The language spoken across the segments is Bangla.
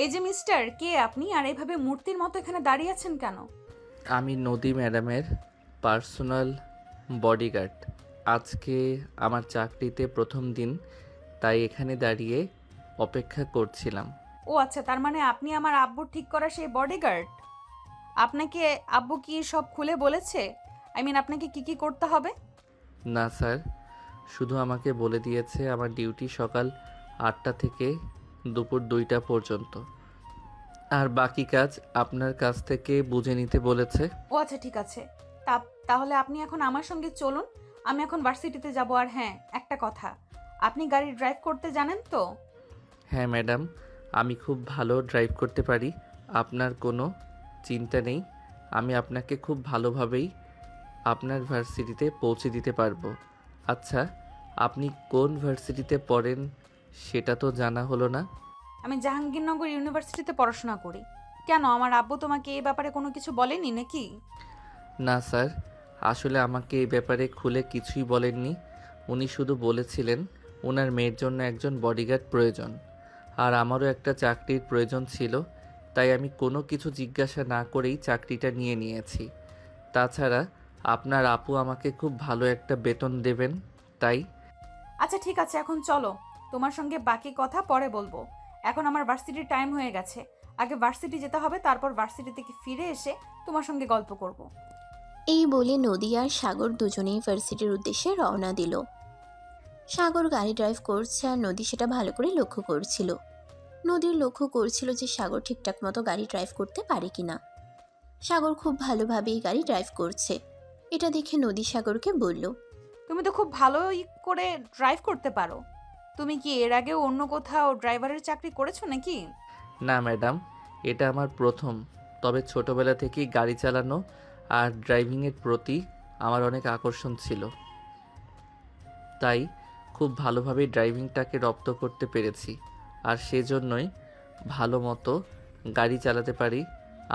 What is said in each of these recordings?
এই যে মিস্টার, কে আপনি? আর এইভাবে মূর্তির মতো এখানে দাঁড়িয়ে আছেন কেন? আমি নদী ম্যাডামের পার্সোনাল বডিগার্ড। আজকে আমার চাকরিতে প্রথম দিন, তাই এখানে দাঁড়িয়ে অপেক্ষা করছিলাম। ও আচ্ছা, তার মানে আপনি আমার আব্বুর ঠিক করা সেই বডিগার্ড। আপনাকে আব্বু কি সব খুলে বলেছে? আপনাকে কি কি করতে হবে? না স্যার, শুধু আমাকে বলে দিয়েছে আমার ডিউটি সকাল 8টা থেকে দুপুর 2টা পর্যন্ত, আর বাকি কাজ আপনার কাছ থেকে বুঝে নিতে বলেছে। ও আচ্ছা, ঠিক আছে। তা তাহলে আপনি এখন আমার সঙ্গে চলুন। আমি এখন ভার্সিটিতে যাব। আর হ্যাঁ, একটা কথা, আপনি গাড়ি ড্রাইভ করতে জানেন তো? হ্যাঁ ম্যাডাম, আমি খুব ভালো ড্রাইভ করতে পারি। আপনার কোনো চিন্তা নেই, আমি আপনাকে খুব ভালোভাবেই আপনার ভার্সিটিতে পৌঁছে দিতে পারবো। আচ্ছা, আপনি কোন ভার্সিটিতে পড়েন সেটা তো জানা হলো না। আমি জাহাঙ্গীরনগর ইউনিভার্সিটিতে পড়াশোনা করি। কেন, আমার আব্বু তোমাকে এই ব্যাপারে কোনো কিছু বলেনি নাকি? না স্যার, আসলে আমাকে এই ব্যাপারে খুলে কিছুই বলেননি। উনি শুধু বলেছিলেন ওনার মেয়ের জন্য একজন বডিগার্ড প্রয়োজন, আর আমারও একটা চাকরির প্রয়োজন ছিল, তাই আমি কোনো কিছু জিজ্ঞাসা না করেই চাকরিটা নিয়ে নিয়েছি। তাছাড়া আপনার আপু আমাকে খুব ভালো একটা বেতন দেবেন, তাই। আচ্ছা ঠিক আছে, এখন চলো। তোমার সঙ্গে বাকি কথা পরে বলবো। এখন আমার ভার্সিটির টাইম হয়ে গেছে। আগে ভার্সিটি যেতে হবে, তারপর ভার্সিটি থেকে ফিরে এসে তোমার সঙ্গে গল্প করব। এই বলে নদী আর সাগর দুজনেই ভার্সিটির উদ্দেশ্যে রওনা দিল। সাগর গাড়ি ড্রাইভ করছে আর নদী সেটা ভালো করে লক্ষ্য করছিল। নদীর লক্ষ্য করছিল যে সাগর ঠিকঠাক মতো গাড়ি ড্রাইভ করতে পারে কিনা। সাগর খুব ভালোভাবেই গাড়ি ড্রাইভ করছে। এটা দেখে নদী সাগরকে বলল, তুমি তো খুব ভালোই করে ড্রাইভ করতে পারো। তুমি কি এর আগেও অন্য কোথাও ড্রাইভারের চাকরি করেছো নাকি? না ম্যাডাম, এটা আমার প্রথম। তবে ছোটবেলা থেকেই গাড়ি চালানো আর ড্রাইভিংয়ের প্রতি আমার অনেক আকর্ষণ ছিল, তাই খুব ভালোভাবে ড্রাইভিংটাকে রপ্ত করতে পেরেছি, আর সেজন্যই ভালো মতো গাড়ি চালাতে পারি।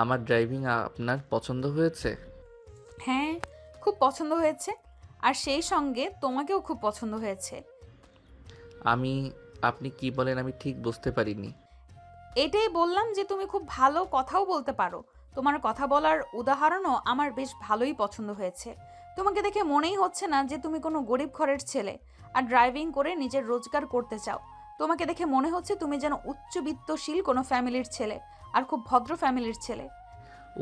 আমার ড্রাইভিং আপনার পছন্দ হয়েছে? হ্যাঁ, খুব পছন্দ হয়েছে। আর সেই সঙ্গে তোমাকেও খুব পছন্দ হয়েছে। আমি আপনি কি বলেন আমি ঠিক বুঝতে পারিনি। এটাই বললাম যে তুমি খুব ভালো কথাও বলতে পারো। তোমার কথা বলার উদাহরণও আমার বেশ ভালোই পছন্দ হয়েছে। তোমাকে দেখে মনেই হচ্ছে না যে তুমি কোনো গরিব ঘরের ছেলে আর ড্রাইভিং করে নিজের রোজগার করতে চাও। তোমাকে দেখে মনে হচ্ছে তুমি যেন উচ্চবিত্তশীল কোনো ফ্যামিলির ছেলে, আর খুব ভদ্র ফ্যামিলির ছেলে।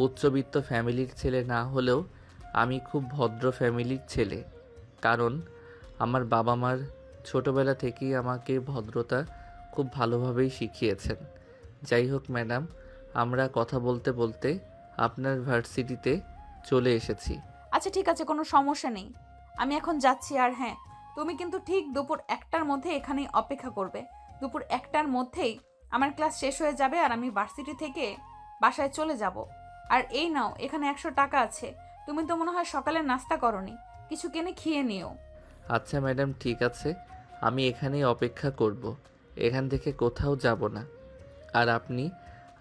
উচ্চবিত্ত ফ্যামিলির ছেলে না হলেও আমি খুব ভদ্র ফ্যামিলির ছেলে, কারণ আমার বাবা মার ছোটবেলা থেকেই আমাকে ভদ্রতা খুব ভালোভাবেই শিখিয়েছেন। যাই হোক ম্যাডাম, আমরা কথা বলতে বলতে আপনার ভার্সিটিতে চলে এসেছি। আচ্ছা ঠিক আছে, কোনো সমস্যা নেই। আমি এখন যাচ্ছি। আর হ্যাঁ, তুমি কিন্তু ঠিক দুপুর 1টার মধ্যে এখানেই অপেক্ষা করবে। দুপুর 1টার মধ্যেই আমার ক্লাস শেষ হয়ে যাবে আর আমি ভার্সিটি থেকে বাসায় চলে যাব। আর এই নাও, এখানে 100 টাকা আছে। তুমি তো মনে হয় সকালে নাস্তা করনি, কিছু কিনে খেয়ে নিও। আচ্ছা ম্যাডাম, ঠিক আছে, আমি এখানেই অপেক্ষা করব, এখান থেকে কোথাও যাব না। আর আপনি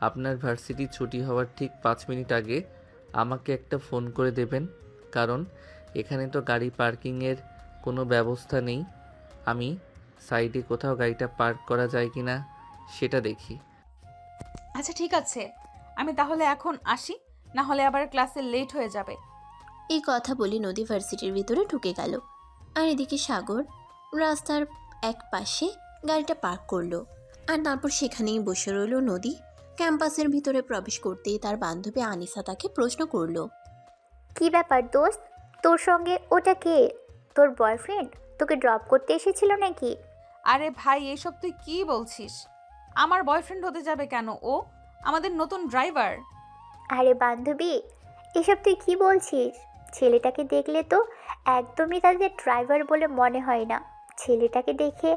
আপনার ভার্সিটি ছুটি হওয়ার ঠিক 5 মিনিট আগে আমাকে একটা ফোন করে দেবেন, কারণ এখানে তো গাড়ি পার্কিংয়ের কোনো ব্যবস্থা নেই। আমি সাইডে কোথাও গাড়িটা পার্ক করা যায় কি না সেটা দেখি। আচ্ছা ঠিক আছে, আমি তাহলে এখন আসি, না হলে আবার ক্লাসে লেট হয়ে যাবে। এই কথা বলে নদী ভার্সিটির ভিতরে ঢুকে গেল। আর এদিকে সাগর রাস্তার এক পাশে গাড়িটা পার্ক করলো। আর তারপর সেখানেই বসে রইল নদী। ক্যাম্পাসের ভিতরে প্রবেশ করতেই তার বান্ধবী আনিসা তাকে প্রশ্ন করলো, কি ব্যাপার দোস্ত, তোর সঙ্গে ওটা কে? তোর বয়ফ্রেন্ড তোকে ড্রপ করতে এসেছিল নাকি? আরে ভাই, এসব তুই কি বলছিস? আমার বয়ফ্রেন্ড হতে যাবে কেন? ও আমাদের নতুন ড্রাইভার। আরে বান্ধবী, এসব তুই কি বলছিস? ছেলেটাকে দেখলে তো একদমই তাদের ড্রাইভার বলে মনে হয় না। ছেলেটাকে দেখে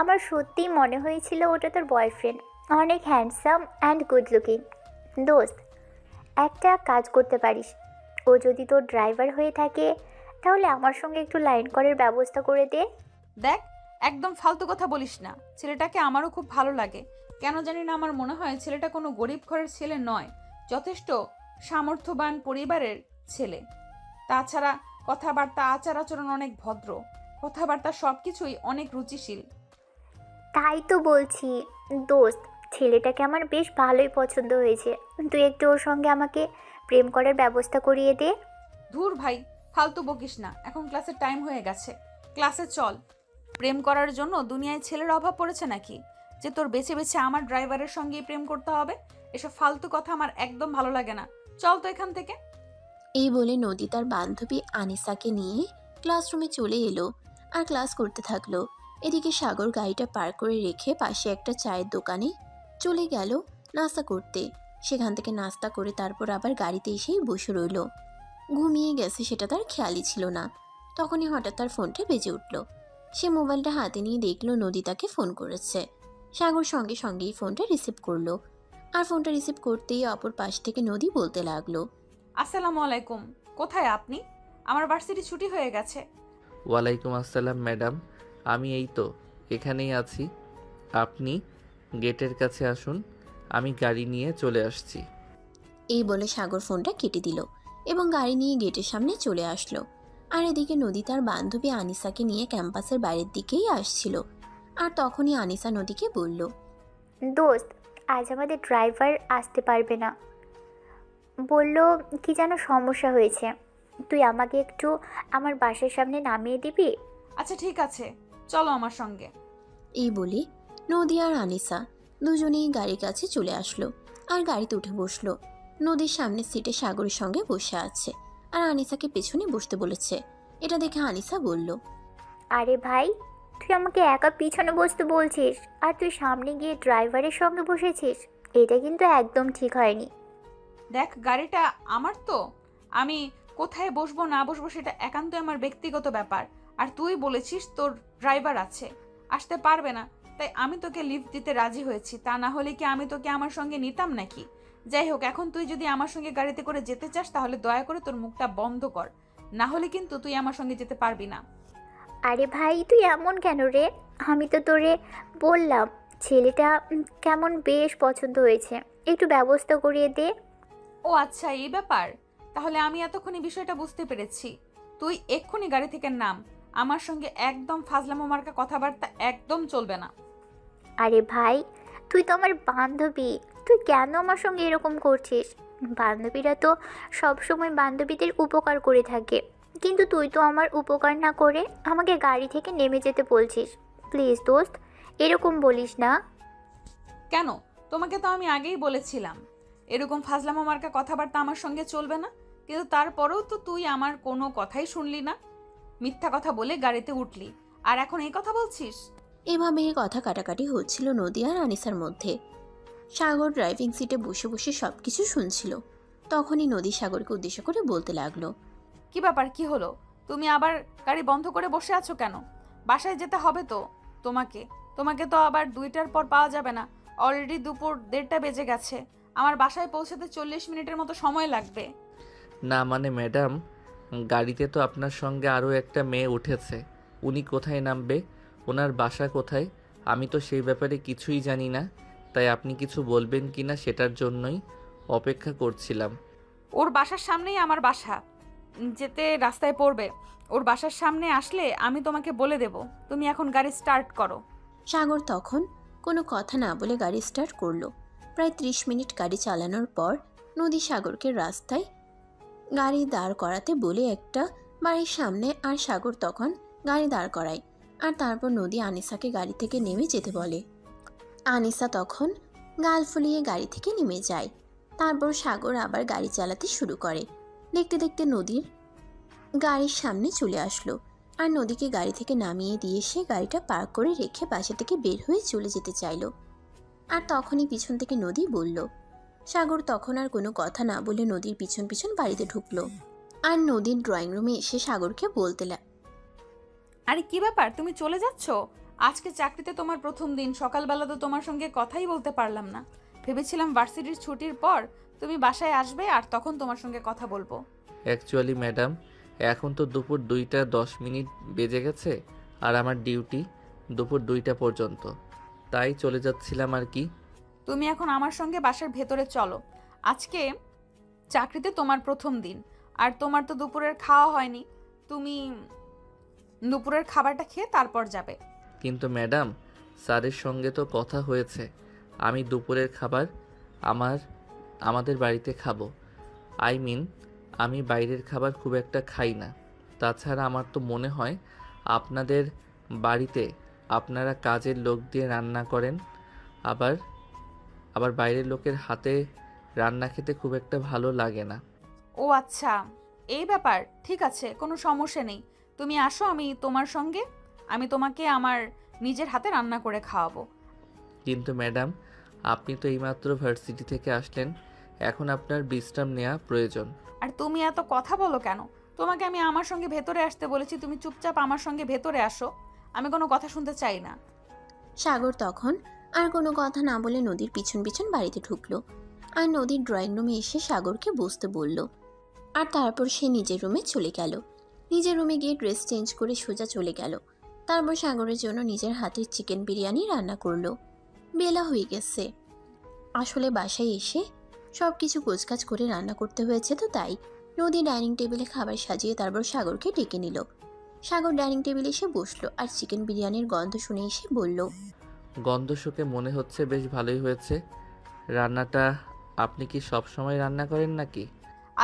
আমার সত্যিই মনে হয়েছিল ওটা তোর বয়ফ্রেন্ড। অনেক হ্যান্ডসাম অ্যান্ড গুড লুকিং। দোস্ত, একটা কাজ করতে পারিস। ও যদি তোর ড্রাইভার হয়ে থাকে তাহলে আমার সঙ্গে একটু লাইন করার ব্যবস্থা করে দে। দেখ, একদম ফালতু কথা বলিস না। ছেলেটাকে আমারও খুব ভালো লাগে। কেন জানি না, আমার মনে হয় ছেলেটা কোনো গরিব ঘরের ছেলে নয়, যথেষ্ট সামর্থ্যবান পরিবারের ছেলে। তাছাড়া কথাবার্তা, আচার আচরণ অনেক ভদ্র। কথাবার্তা সব কিছুই অনেক রুচিশীল। তাই তো বলছি দোস্ত, ছেলেটাকে আমার বেশ ভালোই পছন্দ হয়েছে। তুই একটু ওর সঙ্গে আমাকে প্রেম করার ব্যবস্থা করিয়ে দে। ধুর ভাই, ফালতু বকিস না, এখন ক্লাসের টাইম হয়ে গেছে, ক্লাসে চল। প্রেম করার জন্য দুনিয়ায় ছেলের অভাব পড়েছে নাকি যে তোর বেছে বেছে আমার ড্রাইভারের সঙ্গেই প্রেম করতে হবে? এসব ফালতু কথা আমার একদম ভালো লাগে না, চল তো এখান থেকে। এই বলে নদী তার বান্ধবী আনিসাকে নিয়ে ক্লাসরুমে চলে এলো আর ক্লাস করতে থাকলো। এদিকে সাগর গাড়িটা পার্ক করে রেখে পাশে একটা চায়ের দোকানে চলে গেল নাস্তা করতে। সেখান থেকে নাস্তা করে তারপর আবার গাড়িতে এসেই বসে রইল। ঘুমিয়ে গেছে সেটা তার খেয়ালই ছিল না। তখনই হঠাৎ তার ফোনটা বেজে উঠল। সে মোবাইলটা হাতে নিয়ে দেখলো নদী তাকে ফোন করেছে। সাগর সঙ্গে সঙ্গেই ফোনটা রিসিভ করলো। আর ফোনটা রিসিভ করতেই অপর পাশ থেকে নদী বলতে লাগলো, আসসালামু আলাইকুম, কোথায় আপনি? আমার ভার্সিটি ছুটি হয়ে গেছে। ওয়ালাইকুম আসসালাম ম্যাডাম, আমি এই তো এখানেই আছি। আপনি গেটের কাছে আসুন, আমি গাড়ি নিয়ে চলে আসছি। এই বলে সাগর ফোনটা কেটে দিল এবং গাড়ি নিয়ে গেটের সামনে চলে আসলো। আর এদিকে নদী তার বান্ধবী আনিসাকে নিয়ে ক্যাম্পাসের বাইরের দিকেই আসছিল। আর তখনই আনিসা নদীকে বলল, দোস্ত, আজ আমাদের ড্রাইভার আসতে পারবে না, বলল কি যেন সমস্যা হয়েছে। তুই আমাকে একটু আমার বাসার সামনে নামিয়ে দিবি? আচ্ছা ঠিক আছে, চলো আমার সঙ্গে। এই বলে নদী আর আনিসা দুজনেই গাড়ির কাছে চলে আসলো আর গাড়িতে উঠে বসলো। নদীর সামনের সিটে সাগরের সঙ্গে বসে আছে আর আনিসাকে পেছনে বসতে বলেছে। এটা দেখে আনিসা বলল, আরে ভাই, তুই আমাকে একা পিছনে বসতে বলছিস আর তুই সামনে গিয়ে ড্রাইভারের সঙ্গে বসেছিস। এটা কিন্তু একদম ঠিক হয়নি। দেখ, গাড়িটা আমার তো, আমি কোথায় বসবো না বসবো সেটা একান্তই আমার ব্যক্তিগত ব্যাপার। আর তুই বলেছিস তোর ড্রাইভার আছে, আসতে পারবে না, তাই আমি তোকে লিফট দিতে রাজি হয়েছি। তা না হলে কি আমি তোকে আমার সঙ্গে নিতাম নাকি? যাই হোক, এখন তুই যদি আমার সঙ্গে গাড়িতে করে যেতে চাস তাহলে দয়া করে তোর মুখটা বন্ধ কর, না হলে কিন্তু তুই আমার সঙ্গে যেতে পারবি না। আরে ভাই, তুই এমন কেন রে? আমি তো তোরে বললাম ছেলেটা কেমন বেশ পছন্দ হয়েছে, একটু ব্যবস্থা করিয়ে দে। ও আচ্ছা, এই ব্যাপার। তাহলে আমি এতক্ষণই বিষয়টা বুঝতে পেরেছি। তুই এক্ষুনি গাড়ি থেকে নাম, আমার সঙ্গে একদম ফাজলামো মার্কা কথাবার্তা একদম চলবে না। আরে ভাই, তুই তো আমার বান্ধবী, তুই কেন আমার সঙ্গে এরকম করছিস? বান্ধবীরা তো সবসময় বান্ধবীদের উপকার করে থাকে, কিন্তু তুই তো আমার উপকার না করে আমাকে গাড়ি থেকে নেমে যেতে বলছিস। প্লিজ দোস্ত, এরকম বলিস না। কেন? তোমাকে তো আমি আগেই বলেছিলাম এরকম ফাজলামো মার্কা কথাবার্তা আমার সঙ্গে চলবে না, কিন্তু তারপরেও তো তুই আমার কোনো কথাই শুনলি না, মিথ্যা কথা বলে গাড়িতে উঠলি, আর এখন এই কথা বলছিস? এভাবেই কথা কাটাকাটি হচ্ছিল নদী আর আনিসার মধ্যে। সাগর ড্রাইভিং সিটে বসে বসে সবকিছু শুনছিল। তখনই নদী সাগরকে উদ্দেশ্য করে বলতে লাগলো, কি ব্যাপার, কি হলো? তুমি আবার গাড়ি বন্ধ করে বসে আছো কেন? বাসায় যেতে হবে তো তোমাকে। তোমাকে তো আবার 2টার পর পাওয়া যাবে না, অলরেডি দুপুর 1:30 বেজে গেছে। আমার বাসায় পৌঁছাতে 40 মিনিটের মতো সময় লাগবে। না মানে ম্যাডাম, গাড়িতে তো আপনার সঙ্গে আরও একটা মেয়ে উঠেছে, উনি কোথায় নামবে, ওনার বাসা কোথায়, আমি তো সেই ব্যাপারে কিছুই জানি না, তাই আপনি কিছু বলবেন কি না সেটার জন্যই অপেক্ষা করছিলাম। ওর বাসার সামনেই আমার বাসা, যেতে রাস্তায় পড়বে। ওর বাসার সামনে আসলে আমি তোমাকে বলে দেব। তুমি এখন গাড়ি স্টার্ট করো। সাগর তখন কোনো কথা না বলে গাড়ি স্টার্ট করলো। প্রায় 30 মিনিট গাড়ি চালানোর পর নদী সাগরকে রাস্তায় গাড়ি দাঁড় করাতে বলে একটা বাড়ির সামনে, আর সাগর তখন গাড়ি দাঁড় করায়। আর তারপর নদী আনিসাকে গাড়ি থেকে নেমে যেতে বলে। আনিসা তখন গাল ফুলিয়ে গাড়ি থেকে নেমে যায়। তারপর সাগর আবার গাড়ি চালাতে শুরু করে। দেখতে দেখতে নদীর গাড়ির সামনে চলে আসলো আর নদীকে গাড়ি থেকে নামিয়ে দিয়ে সে গাড়িটা পার্ক করে রেখে বাসা থেকে বের হয়ে চলে যেতে চাইলো। আর তখনই পিছন থেকে নদী বলল। সাগর তখন আর কোনো কথা না বলে নদীর পিছন পিছন বাড়িতে ঢুকলো। আর নদীর ড্রয়িং রুমে এসে সাগরকে বলতে আরে কি ব্যাপার, তুমি চলে যাচ্ছ? আজকে চাকরিতে তোমার প্রথম দিন, সকালবেলা তো তোমার সঙ্গে কথাই বলতে পারলাম না। ভেবেছিলাম ভার্সিটির ছুটির পর তুমি বাসায় আসবে আর তখন তোমার সঙ্গে কথা বলবো। অ্যাকচুয়ালি ম্যাডাম, এখন তো দুপুর 2:10 বেজে গেছে, আর আমার ডিউটি দুপুর 2টা পর্যন্ত, তাই চলে যাচ্ছিলাম আর কি। তুমি এখন আমার সঙ্গে বাসার ভেতরে চলো। আজকে চাকরিতে তোমার প্রথম দিন, আর তোমার তো দুপুরের খাওয়া হয়নি। তুমি দুপুরের খাবারটা খেয়ে তারপর যাবে। কিন্তু ম্যাডাম, স্যারের সঙ্গে তো কথা হয়েছে, আমি দুপুরের খাবার আমাদের বাড়িতে খাবো। আমি বাইরের খাবার খুব একটা খাই না। তাছাড়া আমার তো মনে হয় আপনাদের বাড়িতে আপনারা কাজের লোক দিয়ে রান্না করেন। আবার আবার বাইরের লোকের হাতে রান্না খেতে খুব একটা ভালো লাগে না। ও আচ্ছা, এই ব্যাপার। ঠিক আছে, কোনো সমস্যা নেই। তুমি আসো আমি তোমাকে আমার নিজের হাতে রান্না করে খাওয়াবো। কিন্তু ম্যাডাম, আপনি তো এইমাত্র ভার্সিটি থেকে আসলেন, এখন আপনার বিশ্রাম নেওয়া প্রয়োজন। আর তুমি এত কথা বলো কেন? তোমাকে আমি আমার সঙ্গে ভেতরে আসতে বলেছি, তুমি চুপচাপ আমার সঙ্গে ভেতরে আসো। আমি কোনো কথা শুনতে চাই না। সাগর তখন আর কোনো কথা না বলে নদীর পিছন পিছন বাড়িতে ঢুকলো। আর নদীর ড্রয়িং রুমে এসে সাগরকে বসতে বলল। আর তারপর সে নিজের রুমে চলে গেল। নিজের রুমে গিয়ে ড্রেস চেঞ্জ করে সোজা চলে গেল। তারপর সাগরের জন্য নিজের হাতের চিকেন বিরিয়ানি রান্না করলো। বেলা হয়ে গেছে। আসলে বাসায় এসে সব কিছু গোছগাছ করে রান্না করতে হয়েছে, তো তাই নদী ডাইনিং টেবিলে খাবার সাজিয়ে তারপর সাগরকে ডেকে নিল। সাগর ডাইনিং টেবিলে এসে বসলো আর চিকেন বিরিয়ানির গন্ধ শুনে এসে বলল, গন্ধ শুকে মনে হচ্ছে বেশ ভালোই হয়েছে। রান্নাটা আপনি কি সব সময় রান্না করেন নাকি?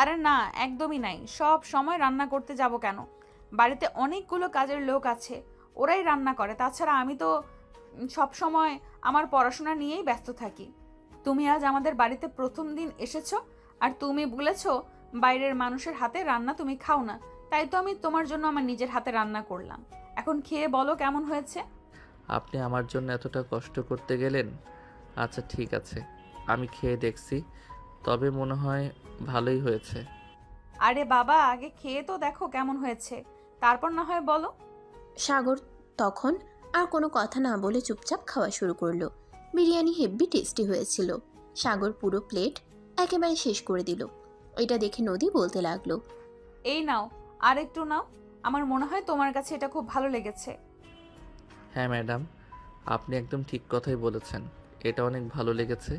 আরে না, একদমই নাই। সব সময় রান্না করতে যাব কেন? বাড়িতে অনেকগুলো কাজের লোক আছে, ওরাই রান্না করে। তাছাড়া আমি তো সব সময় আমার পড়াশোনা নিয়েই ব্যস্ত থাকি। তুমি আজ আমাদের বাড়িতে প্রথম দিন এসেছো, আর তুমি বলেছো বাইরের মানুষের হাতে রান্না তুমি খাও না। তাই তো আমি তোমার জন্য আমার নিজের হাতে রান্না করলাম। এখন খেয়ে বলো কেমন হয়েছে। আপনি আমার জন্য এতটা কষ্ট করতে গেলেন? আচ্ছা ঠিক আছে, আমি খেয়ে দেখছি, তবে মনে হয় ভালোই হয়েছে। আরে বাবা, আগে খেয়ে তো দেখো কেমন হয়েছে, তারপর না হয় বলো। সাগর তখন আর কোনো কথা না বলে চুপচাপ খাওয়া শুরু করলো। বিরিয়ানি হেব্বি টেস্টি হয়েছিল। সাগর পুরো প্লেট একেবারে শেষ করে দিল। এটা দেখে নদী বলতে লাগলো, এই নাও, আর একটু নাও। আমার মনে হয় তোমার কাছে এটা খুব ভালো লেগেছে। হ্যাঁ ম্যাডাম, আপনি একদম ঠিক কথাই বলেছেন, এটা অনেক ভালো লেগেছে।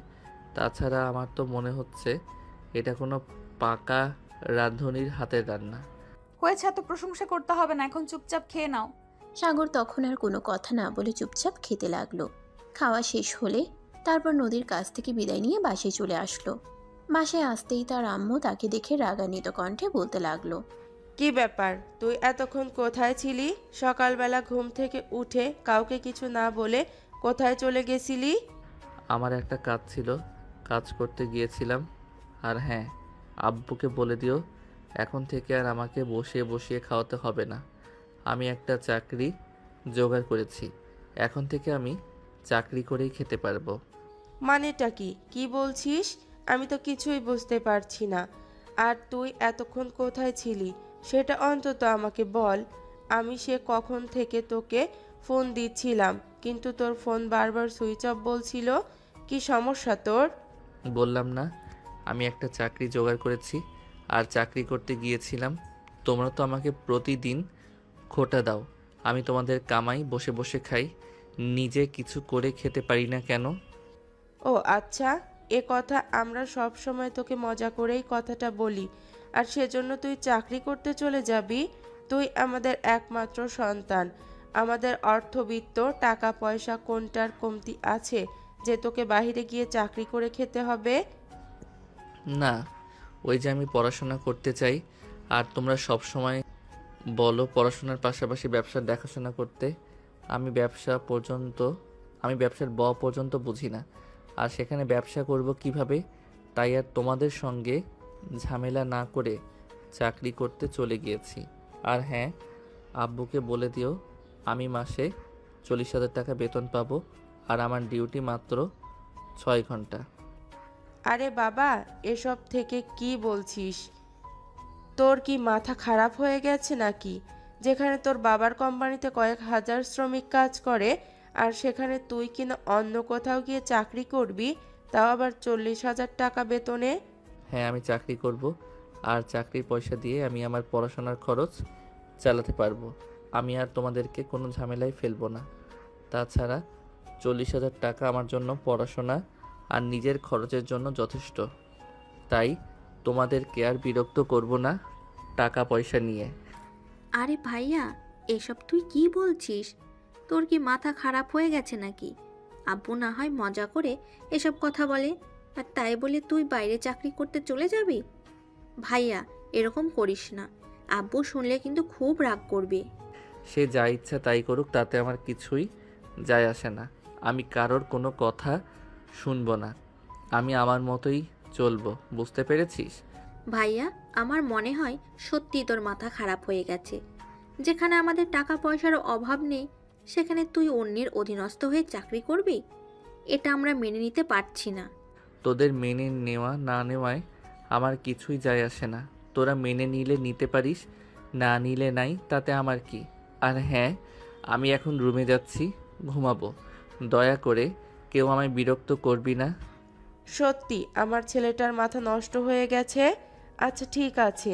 তাছাড়া আমার তো মনে হচ্ছে এটা কোনো পাকা রাঁধুনির হাতের রান্না। হয়েছে, এত প্রশংসা করতে হবে না, এখন চুপচাপ খেয়ে নাও। সাগর তখন আর কোনো কথা না বলে চুপচাপ খেতে লাগলো। খাওয়া শেষ হলে তারপর নদীর কাছ থেকে বিদায় নিয়ে বাসায় চলে আসলো। বাসায় আসতেই তার আম্মু তাকে দেখে রাগান্বিত কণ্ঠে বলতে লাগলো, কি ব্যাপার, তুই এতক্ষণ কোথায় ছিলি? সকালবেলা ঘুম থেকে উঠে কাউকে কিছু না বলে কোথায় চলে গেছিলি? আমার একটা কাজ ছিল, কাজ করতে গিয়েছিলাম। আর হ্যাঁ, আব্বুকে বলে দিও এখন থেকে আর আমাকে বসিয়ে বসিয়ে খাওয়াতে হবে না। আমি একটা চাকরি জোগাড় করেছি, এখন থেকে আমি চাকরি করেই খেতে পারবো। মানেটা কি? কি বলছিস? আমি তো কিছুই বুঝতে পারছি না। আর তুই এতক্ষণ কোথায় ছিলি সেটা অন্তত আমাকে বল। আমি সে কখন থেকে তোকে ফোন দিচ্ছিলাম, কিন্তু তোর ফোন বারবার সুইচ অফ বলছিল। কি সমস্যা তোর? বললাম না, আমি একটা চাকরি জোগাড় করেছি আর চাকরি করতে গিয়েছিলাম। তোমরা তো আমাকে প্রতিদিন খোটা দাও, আমি তোমাদের কামাই বসে বসে খাই, নিজে কিছু করে খেতে পারি না কেন? ও আচ্ছা, এ কথা আমরা সব সময় তোকে মজা করেই কথাটা বলি, আর সেজন্য তুই চাকরি করতে চলে যাবি? তুই আমাদের একমাত্র সন্তান, আমাদের অর্থবিত্ত, টাকা পয়সা কোনটার কমতি আছে যে তোকে বাইরে গিয়ে চাকরি করে খেতে হবে? না, ওই যে আমি পড়াশোনা করতে চাই, আর তোমরা সব সময় বলো পড়াশোনার পাশাপাশি ব্যবসার দেখাশোনা করতে। আমি ব্যবসার ব পর্যন্ত বুঝি না, আর সেখানে ব্যবসা করব কিভাবে? তাই আর তোমাদের সঙ্গে ঝামেলা না করে চাকরি করতে চলে গিয়েছি। আর হ্যাঁ, আব্বুকে বলে দিও আমি মাসে 40,000 টাকা বেতন পাবো, আর আমার ডিউটি মাত্র 6 ঘন্টা। আরে বাবা, এসব থেকে কি বলছিস? তোর কি মাথা খারাপ হয়ে গেছে নাকি? যেখানে তোর বাবার কোম্পানিতে কয়েক হাজার শ্রমিক কাজ করে, আর সেখানে তুই কিনা অন্য কোথাও গিয়ে চাকরি করবি, তাও আবার 40,000 টাকা বেতনে? হ্যাঁ, আমি চাকরি করব, আর চাকরির পয়সা দিয়ে আমি আমার পড়াশোনার খরচ চালাতে পারবো। আমি আর তোমাদেরকে কোনো ঝামেলায় ফেলবো না। তাছাড়া 40,000 টাকা আমার জন্য পড়াশোনা আর নিজের খরচের জন্য যথেষ্ট। তাই তোমাদেরকে আর বিরক্ত করব না টাকা পয়সা নিয়ে। আরে ভাইয়া, এসব তুই কি বলছিস? তোর কি মাথা খারাপ হয়ে গেছে নাকি? আব্বু না হয় মজা করে এসব কথা বলে, আর তাই বলে তুই বাইরে চাকরি করতে চলে যাবি? ভাইয়া, এরকম করিস না, আব্বু শুনলে কিন্তু খুব রাগ করবে। সে যা ইচ্ছা তাই করুক, তাতে আমার কিছুই যায় আসে না। আমি কারোর কোনো কথা শুনবো না। আমি আমার মতোই চলবো, বুঝতে পেরেছিস? ভাইয়া, আমার মনে হয় সত্যি তোর মাথা খারাপ হয়ে গেছে। যেখানে আমাদের টাকা পয়সার অভাব নেই, সেখানে তুই অন্যের অধীনস্থ হয়ে চাকরি করবি? এটা আমরা মেনে নিতে পারছি না। তোদের মেনে নেওয়া না নেওয়ায় আমার কিছুই যায় আসে না। তোরা মেনে নিলে নিতে পারিস, না নিলে নাই, তাতে আমার কি। আর হ্যাঁ, আমি এখন রুমে যাচ্ছি, ঘুমাবো। দয়া করে কেউ আমায় বিরক্ত করবি না। সত্যি আমার ছেলেটার মাথা নষ্ট হয়ে গেছে। আচ্ছা ঠিক আছে,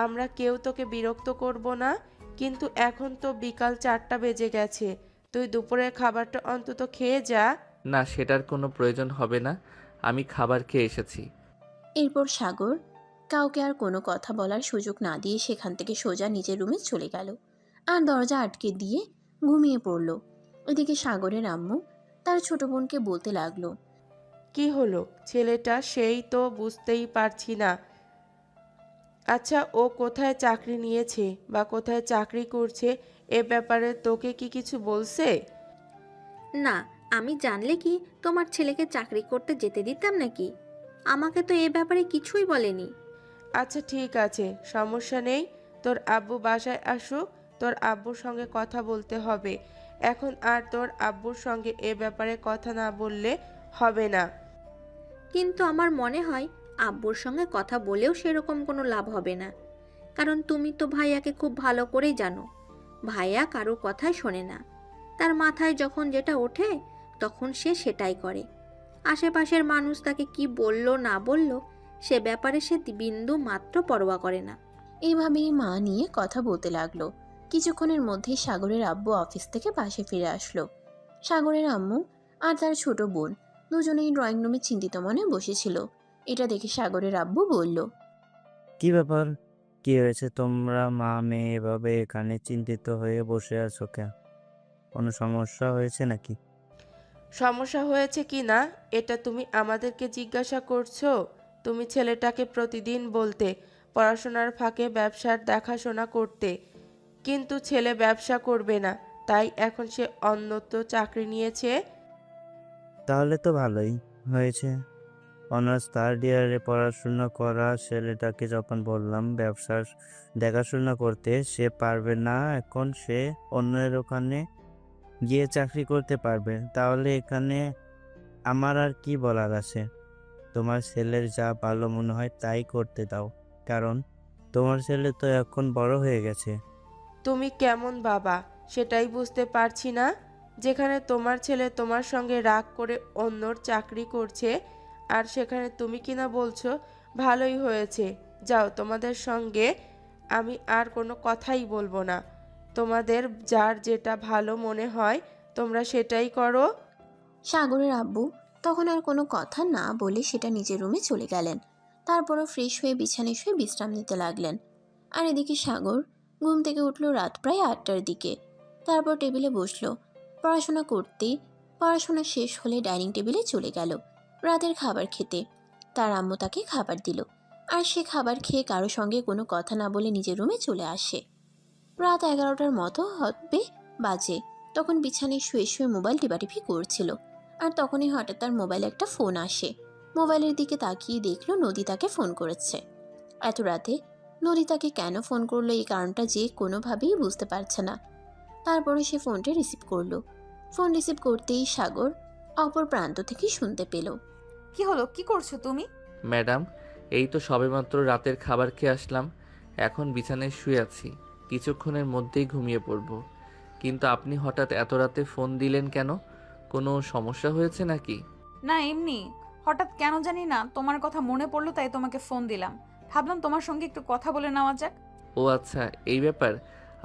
আমরা কেউ তোকে বিরক্ত করব না, কিন্তু এখন তো বিকাল 4টা বেজে গেছে। তুই দুপুরের খাবারটা অন্তত খেয়ে যা। না, সেটার কোনো প্রয়োজন হবে না, আমি খাবার খেয়ে এসেছি। এরপর সাগর কাউকে আর কোনো কথা বলার সুযোগ না দিয়ে সেখান থেকে সোজা নিজের রুমে চলে গেল আর দরজা আটকে দিয়ে ঘুমিয়ে পড়ল। এদিকে সাগরের আম্মু তার ছোট বোনকে বলতে লাগলো, কি হলো ছেলেটা, সেই তো বুঝতেই পারছি না। আচ্ছা, ও কোথায় চাকরি নিয়েছে বা কোথায় চাকরি করছে, এ ব্যাপারে তোকে কি কিছু বলছে? না, আমি জানলে কি তোমার ছেলেকে চাকরি করতে যেতে দিতাম নাকি? আমাকে তো এ ব্যাপারে কিছুই বলেনি। আচ্ছা ঠিক আছে, সমস্যা নেই। তোর আব্বু বাসায় আসুক, তোর আব্বুর সঙ্গে কথা বলতে হবে। এখন আর তোর আব্বুর সঙ্গে এ ব্যাপারে কথা না বললে হবে না। কিন্তু আমার মনে হয় আব্বুর সঙ্গে কথা বলেও সেরকম কোনো লাভ হবে না। কারণ তুমি তো ভাইয়াকে খুব ভালো করেই জানো, ভাইয়া কারো কথাই শোনে না। তার মাথায় যখন যেটা ওঠে তখন সে সেটাই করে। আশেপাশের মানুষ তাকে কি বলল না বলল সে ব্যাপারে সে বিন্দু মাত্র পরোয়া করে না। এইভাবেই মা নিয়ে কথা বলতে লাগলো। কিছুক্ষণের মধ্যেই সাগরের আব্বু অফিস থেকে বাসে ফিরে আসলো। সাগরের আম্মু আর তার ছোট বোন দুজনেই ড্রয়িং রুমে চিন্তিত মনে বসেছিল। এটা দেখে সাগরের আব্বু বলল, কি ব্যাপার? কি হয়েছে? তোমরা মা মেয়ে এভাবে এখানে চিন্তিত হয়ে বসে আছো কেন? কোনো সমস্যা হয়েছে নাকি? সমস্যা হয়েছে কি না এটা তুমি আমাদেরকে জিজ্ঞাসা করছো? তুমি ছেলেটাকে প্রতিদিন বলতে পড়াশোনার ফাঁকে ব্যবসার দেখাশোনা করতে, কিন্তু ছেলে ব্যবসা করবে না, তাই এখন সে অন্যত্র চাকরি নিয়েছে। তাহলে তো ভালোই হয়েছে। অনার্স থার্ড ইয়ারে পড়াশোনা করা ছেলেটাকে যখন বললাম ব্যবসার দেখাশোনা করতে, সে পারবে না, এখন সে অন্যের ওখানে গিয়ে চাকরি করতে পারবে। তাহলে এখানে আমার আর কি বলার আছে? তোমার ছেলের যা ভালো মনে হয় তাই করতে দাও, কারণ তোমার ছেলে তো এখন বড় হয়ে গেছে। তুমি কেমন বাবা সেটাই বুঝতে পারছি না। যেখানে তোমার ছেলে তোমার সঙ্গে রাগ করে অন্যর চাকরি করছে, আর সেখানে তুমি কিনা বলছো ভালোই হয়েছে, যাও তোমাদের সঙ্গে আমি আর কোনো কথাই বলবো না। তোমাদের যার যেটা ভালো মনে হয় তোমরা সেটাই করো। সাগরের আব্বু তখন আর কোনো কথা না বলে সেটা নিজের রুমে চলে গেলেন। তারপরও ফ্রেশ হয়ে বিছানায় শুয়ে বিশ্রাম নিতে লাগলেন। আর এদিকে সাগর ঘুম থেকে উঠল রাত প্রায় 8টার দিকে। তারপর টেবিলে বসলো পড়াশোনা করতে। পড়াশোনা শেষ হলে ডাইনিং টেবিলে চলে গেল রাতের খাবার খেতে। তার আম্মু তাকে খাবার দিল, আর সে খাবার খেয়ে কারো সঙ্গে কোনো কথা না বলে নিজের রুমে চলে আসে। রাত 11টার মতো হবে বাজে। তখন বিছানায় শুয়ে শুয়ে মোবাইল টিপাটিপি করছিল, আর তখনই হঠাৎ তার মোবাইলে একটা ফোন আসে। মোবাইলের দিকে তাকিয়ে দেখলো নদী তাকে ফোন করেছে। এত রাতে নদী তাকে কেন ফোন করলো এই কারণটা যে কোনোভাবেই বুঝতে পারছে না। তারপরে সে ফোনটা রিসিভ করলো। ফোন রিসিভ করতেই সাগর অপর প্রান্ত থেকে শুনতে পেল, কি হলো, কি করছো তুমি? ম্যাডাম, এই তো সবেমাত্র রাতের খাবার খেয়ে আসলাম, এখন বিছানায় শুয়ে আছি, কিছুক্ষণের মধ্যেই ঘুমিয়ে পড়ব। কিন্তু আপনি হঠাৎ এত রাতে ফোন দিলেন কেন? কোনো সমস্যা হয়েছে নাকি? না, এমনি হঠাৎ কেন জানি না তোমার কথা মনে পড়লো, তাই তোমাকে ফোন দিলাম। ভাবলাম তোমার সঙ্গে একটু কথা বলে নেওয়া যাক। ও আচ্ছা, এই ব্যাপার।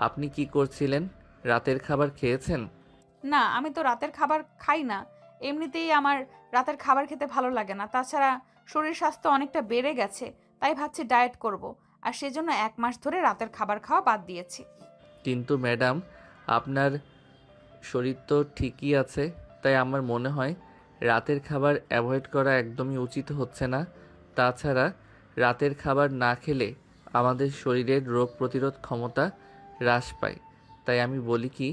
আপনি কি করছিলেন? রাতের খাবার খেয়েছেন? না, আমি তো রাতের খাবার খাই না। এমনিতেই আমার রাতের খাবার খেতে ভালো লাগে না। তাছাড়া শরীর স্বাস্থ্য অনেকটা বেড়ে গেছে, তাই ভাবছি ডায়েট করব। আর সেজন্য 1 মাস ধরে রাতের খাবার খাওয়া বাদ দিয়েছি। কিন্তু ম্যাডাম, আপনার শরীর তো ঠিকই আছে, তাই আমার মনে হয় রাতের খাবার অ্যাভয়েড করা একদমই উচিত হচ্ছে না। তাছাড়া রাতের খাবার না খেলে আমাদের শরীরের রোগ প্রতিরোধ ক্ষমতা হ্রাস পায়। তাই আমি বলি কি,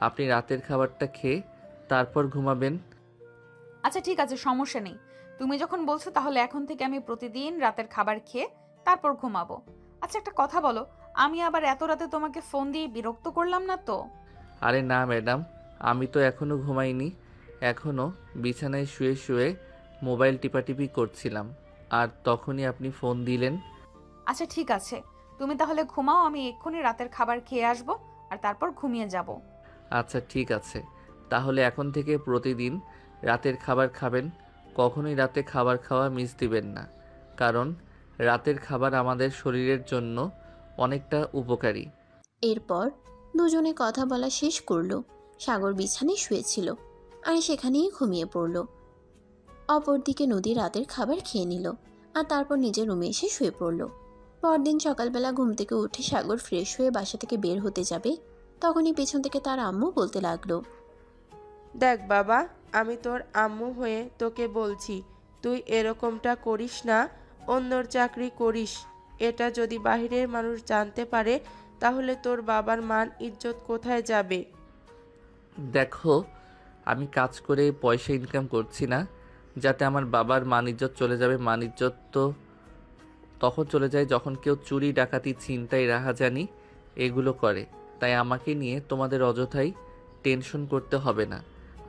আপনি রাতের খাবারটা খেয়ে তারপর ঘুমাবেন। আচ্ছা ঠিক আছে, সমস্যা নেই। তুমি যখন বলছো তাহলে এখন থেকে আমি প্রতিদিন রাতের খাবার খেয়ে তারপর ঘুমাবো। আচ্ছা একটা কথা বলো, আমি আবার এত রাতে তোমাকে ফোন দিয়ে বিরক্ত করলাম না তো? আরে না ম্যাডাম, আমি তো এখনও ঘুমাইনি। এখনও বিছানায় শুয়ে শুয়ে মোবাইল টিপাটিপি করছিলাম, আর তখনই আপনি ফোন দিলেন। আচ্ছা ঠিক আছে, তুমি তাহলে ঘুমাও, আমি এক্ষুনি রাতের খাবার খেয়ে আসবো আর তারপর ঘুমিয়ে যাব। আচ্ছা ঠিক আছে, তাহলে এখন থেকে প্রতিদিন রাতের খাবার খাবেন। কখনোই রাতে খাবার খাওয়া মিস দিবেন না, কারণ রাতের খাবার আমাদের শরীরের জন্য অনেকটা উপকারী। এরপর দুজনে কথা বলা শেষ করলো। সাগর বিছানায় শুয়েছিল আর সেখানেই ঘুমিয়ে পড়ল। অপরদিকে নদী রাতের খাবার খেয়ে নিল আর তারপর নিজের রুমে এসে শুয়ে পড়ল। পরদিন সকালবেলা ঘুম থেকে উঠে সাগর ফ্রেশ হয়ে বাসা থেকে বের হতে যাবে, তখনই পেছন থেকে তার আম্মু বলতে লাগলো, দেখ বাবা, আমি তোর আম্মু হয়ে তোকে বলছি, তুই এরকমটা করিস না, অন্যর চাকরি করিস। এটা যদি বাইরের মানুষ জানতে পারে তাহলে তোর বাবার মান ইজ্জত কোথায় যাবে? দেখো, আমি কাজ করে পয়সা ইনকাম করছি না যাতে আমার বাবার মান ইজ্জত চলে যাবে। মান ইজ্জত তো তখন চলে যায় যখন কেউ চুরি, ডাকাতি, ছিনতাই, রাহাজানি এগুলো করে। তাই আমাকে নিয়ে তোমাদের অযথাই টেনশন করতে হবে না।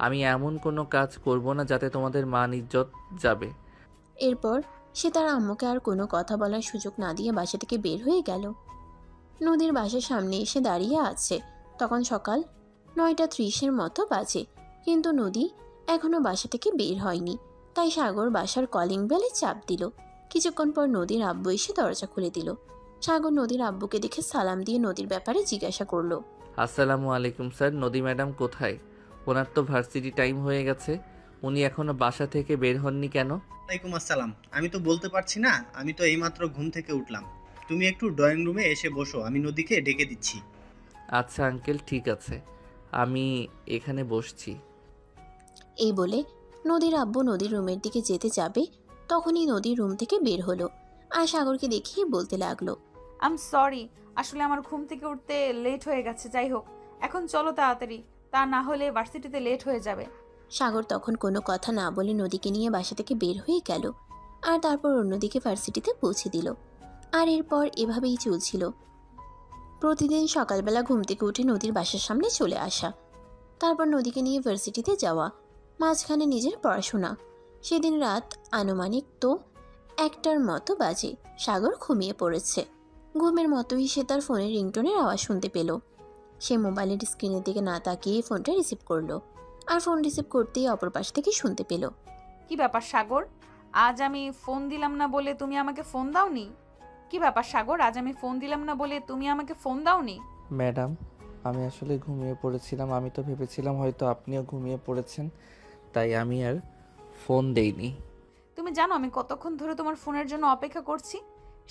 আমি এমন কোনো কাজ করব না যাতে তোমাদের মান ইজ্জত যাবে। এরপর সে তার আম্মুকে আর কোনো কথা বলার সুযোগ না দিয়ে বাসা থেকে বের হয়ে গেল। নদীর বাসার সামনে এসে দাঁড়িয়ে আছে। তখন সকাল 9:30 মতো বাজে, কিন্তু নদী এখনো বাসা থেকে বের হয়নি। তাই সাগর বাসার কলিং বেলে চাপ দিল। কিছুক্ষণ পর নদীর আব্বু এসে দরজা খুলে দিল। সাগর নদীর আব্বুকে দেখে সালাম দিয়ে নদীর ব্যাপারে জিজ্ঞাসা করলো। আসসালামু আলাইকুম স্যার, নদী ম্যাডাম কোথায়? ওনার তো ভার্সিটি টাইম হয়ে গেছে, উনি এখনও বাসা থেকে বের হননি কেন? ওয়ালাইকুম আসসালাম। আমি তো বলতে পারছি না, আমি তো এইমাত্র ঘুম থেকে উঠলাম। তুমি একটু ড্রয়িং রুমে এসে বসো, আমি নদীকে ডেকে দিচ্ছি। আচ্ছা আঙ্কেল, ঠিক আছে, আমি এখানে বসছি। এই বলে নদীর আব্বু নদীর রুমের দিকে যেতে যাবে, তখনই নদীর রুম থেকে বের হলো আর সাগরকে দেখিয়ে বলতে লাগলো, আম সরি, আসলে আমার ঘুম থেকে উঠতে লেট হয়ে গেছে। যাই হোক, এখন চলো তাড়াতাড়ি, তা না হলে ভার্সিটিতে লেট হয়ে যাবে। সাগর তখন কোনো কথা না বলে নদীকে নিয়ে বাসা থেকে বের হয়ে গেল আর তারপর অন্যদিকে ভার্সিটিতে পৌঁছে দিল। আর এরপর এভাবেই চলছিল। প্রতিদিন সকালবেলা ঘুম থেকে উঠে নদীর বাসার সামনে চলে আসা, তারপর নদীকে নিয়ে ভার্সিটিতে যাওয়া, মাঝখানে নিজের পড়াশোনা। সেদিন রাত আনুমানিক তো 1টার মতো বাজে। সাগর ঘুমিয়ে পড়েছে। ঘুমের মতোই সে তার ফোনের রিংটোনের আওয়াজ শুনতে পেল। সে মোবাইলের স্ক্রিনের দিকে না তাকিয়ে ফোনটা রিসিভ করলো আর ফোন রিসিভ করতেই অপর পাশ থেকে শুনতে পেল, কি ব্যাপার সাগর, আজ আমি ফোন দিলাম না বলে তুমি আমাকে ফোন দাওনি? কি ব্যাপার সাগর, আজ আমি ফোন দিলাম না বলে তুমি আমাকে ফোন দাওনি? ম্যাডাম, আমি আসলে ঘুমিয়ে পড়েছিলাম। আমি তো ভেবেছিলাম হয়তো আপনিও ঘুমিয়ে পড়েছেন, তাই আমি আর ফোন দেইনি। তুমি জানো আমি কতক্ষণ ধরে তোমার ফোনের জন্য অপেক্ষা করছি?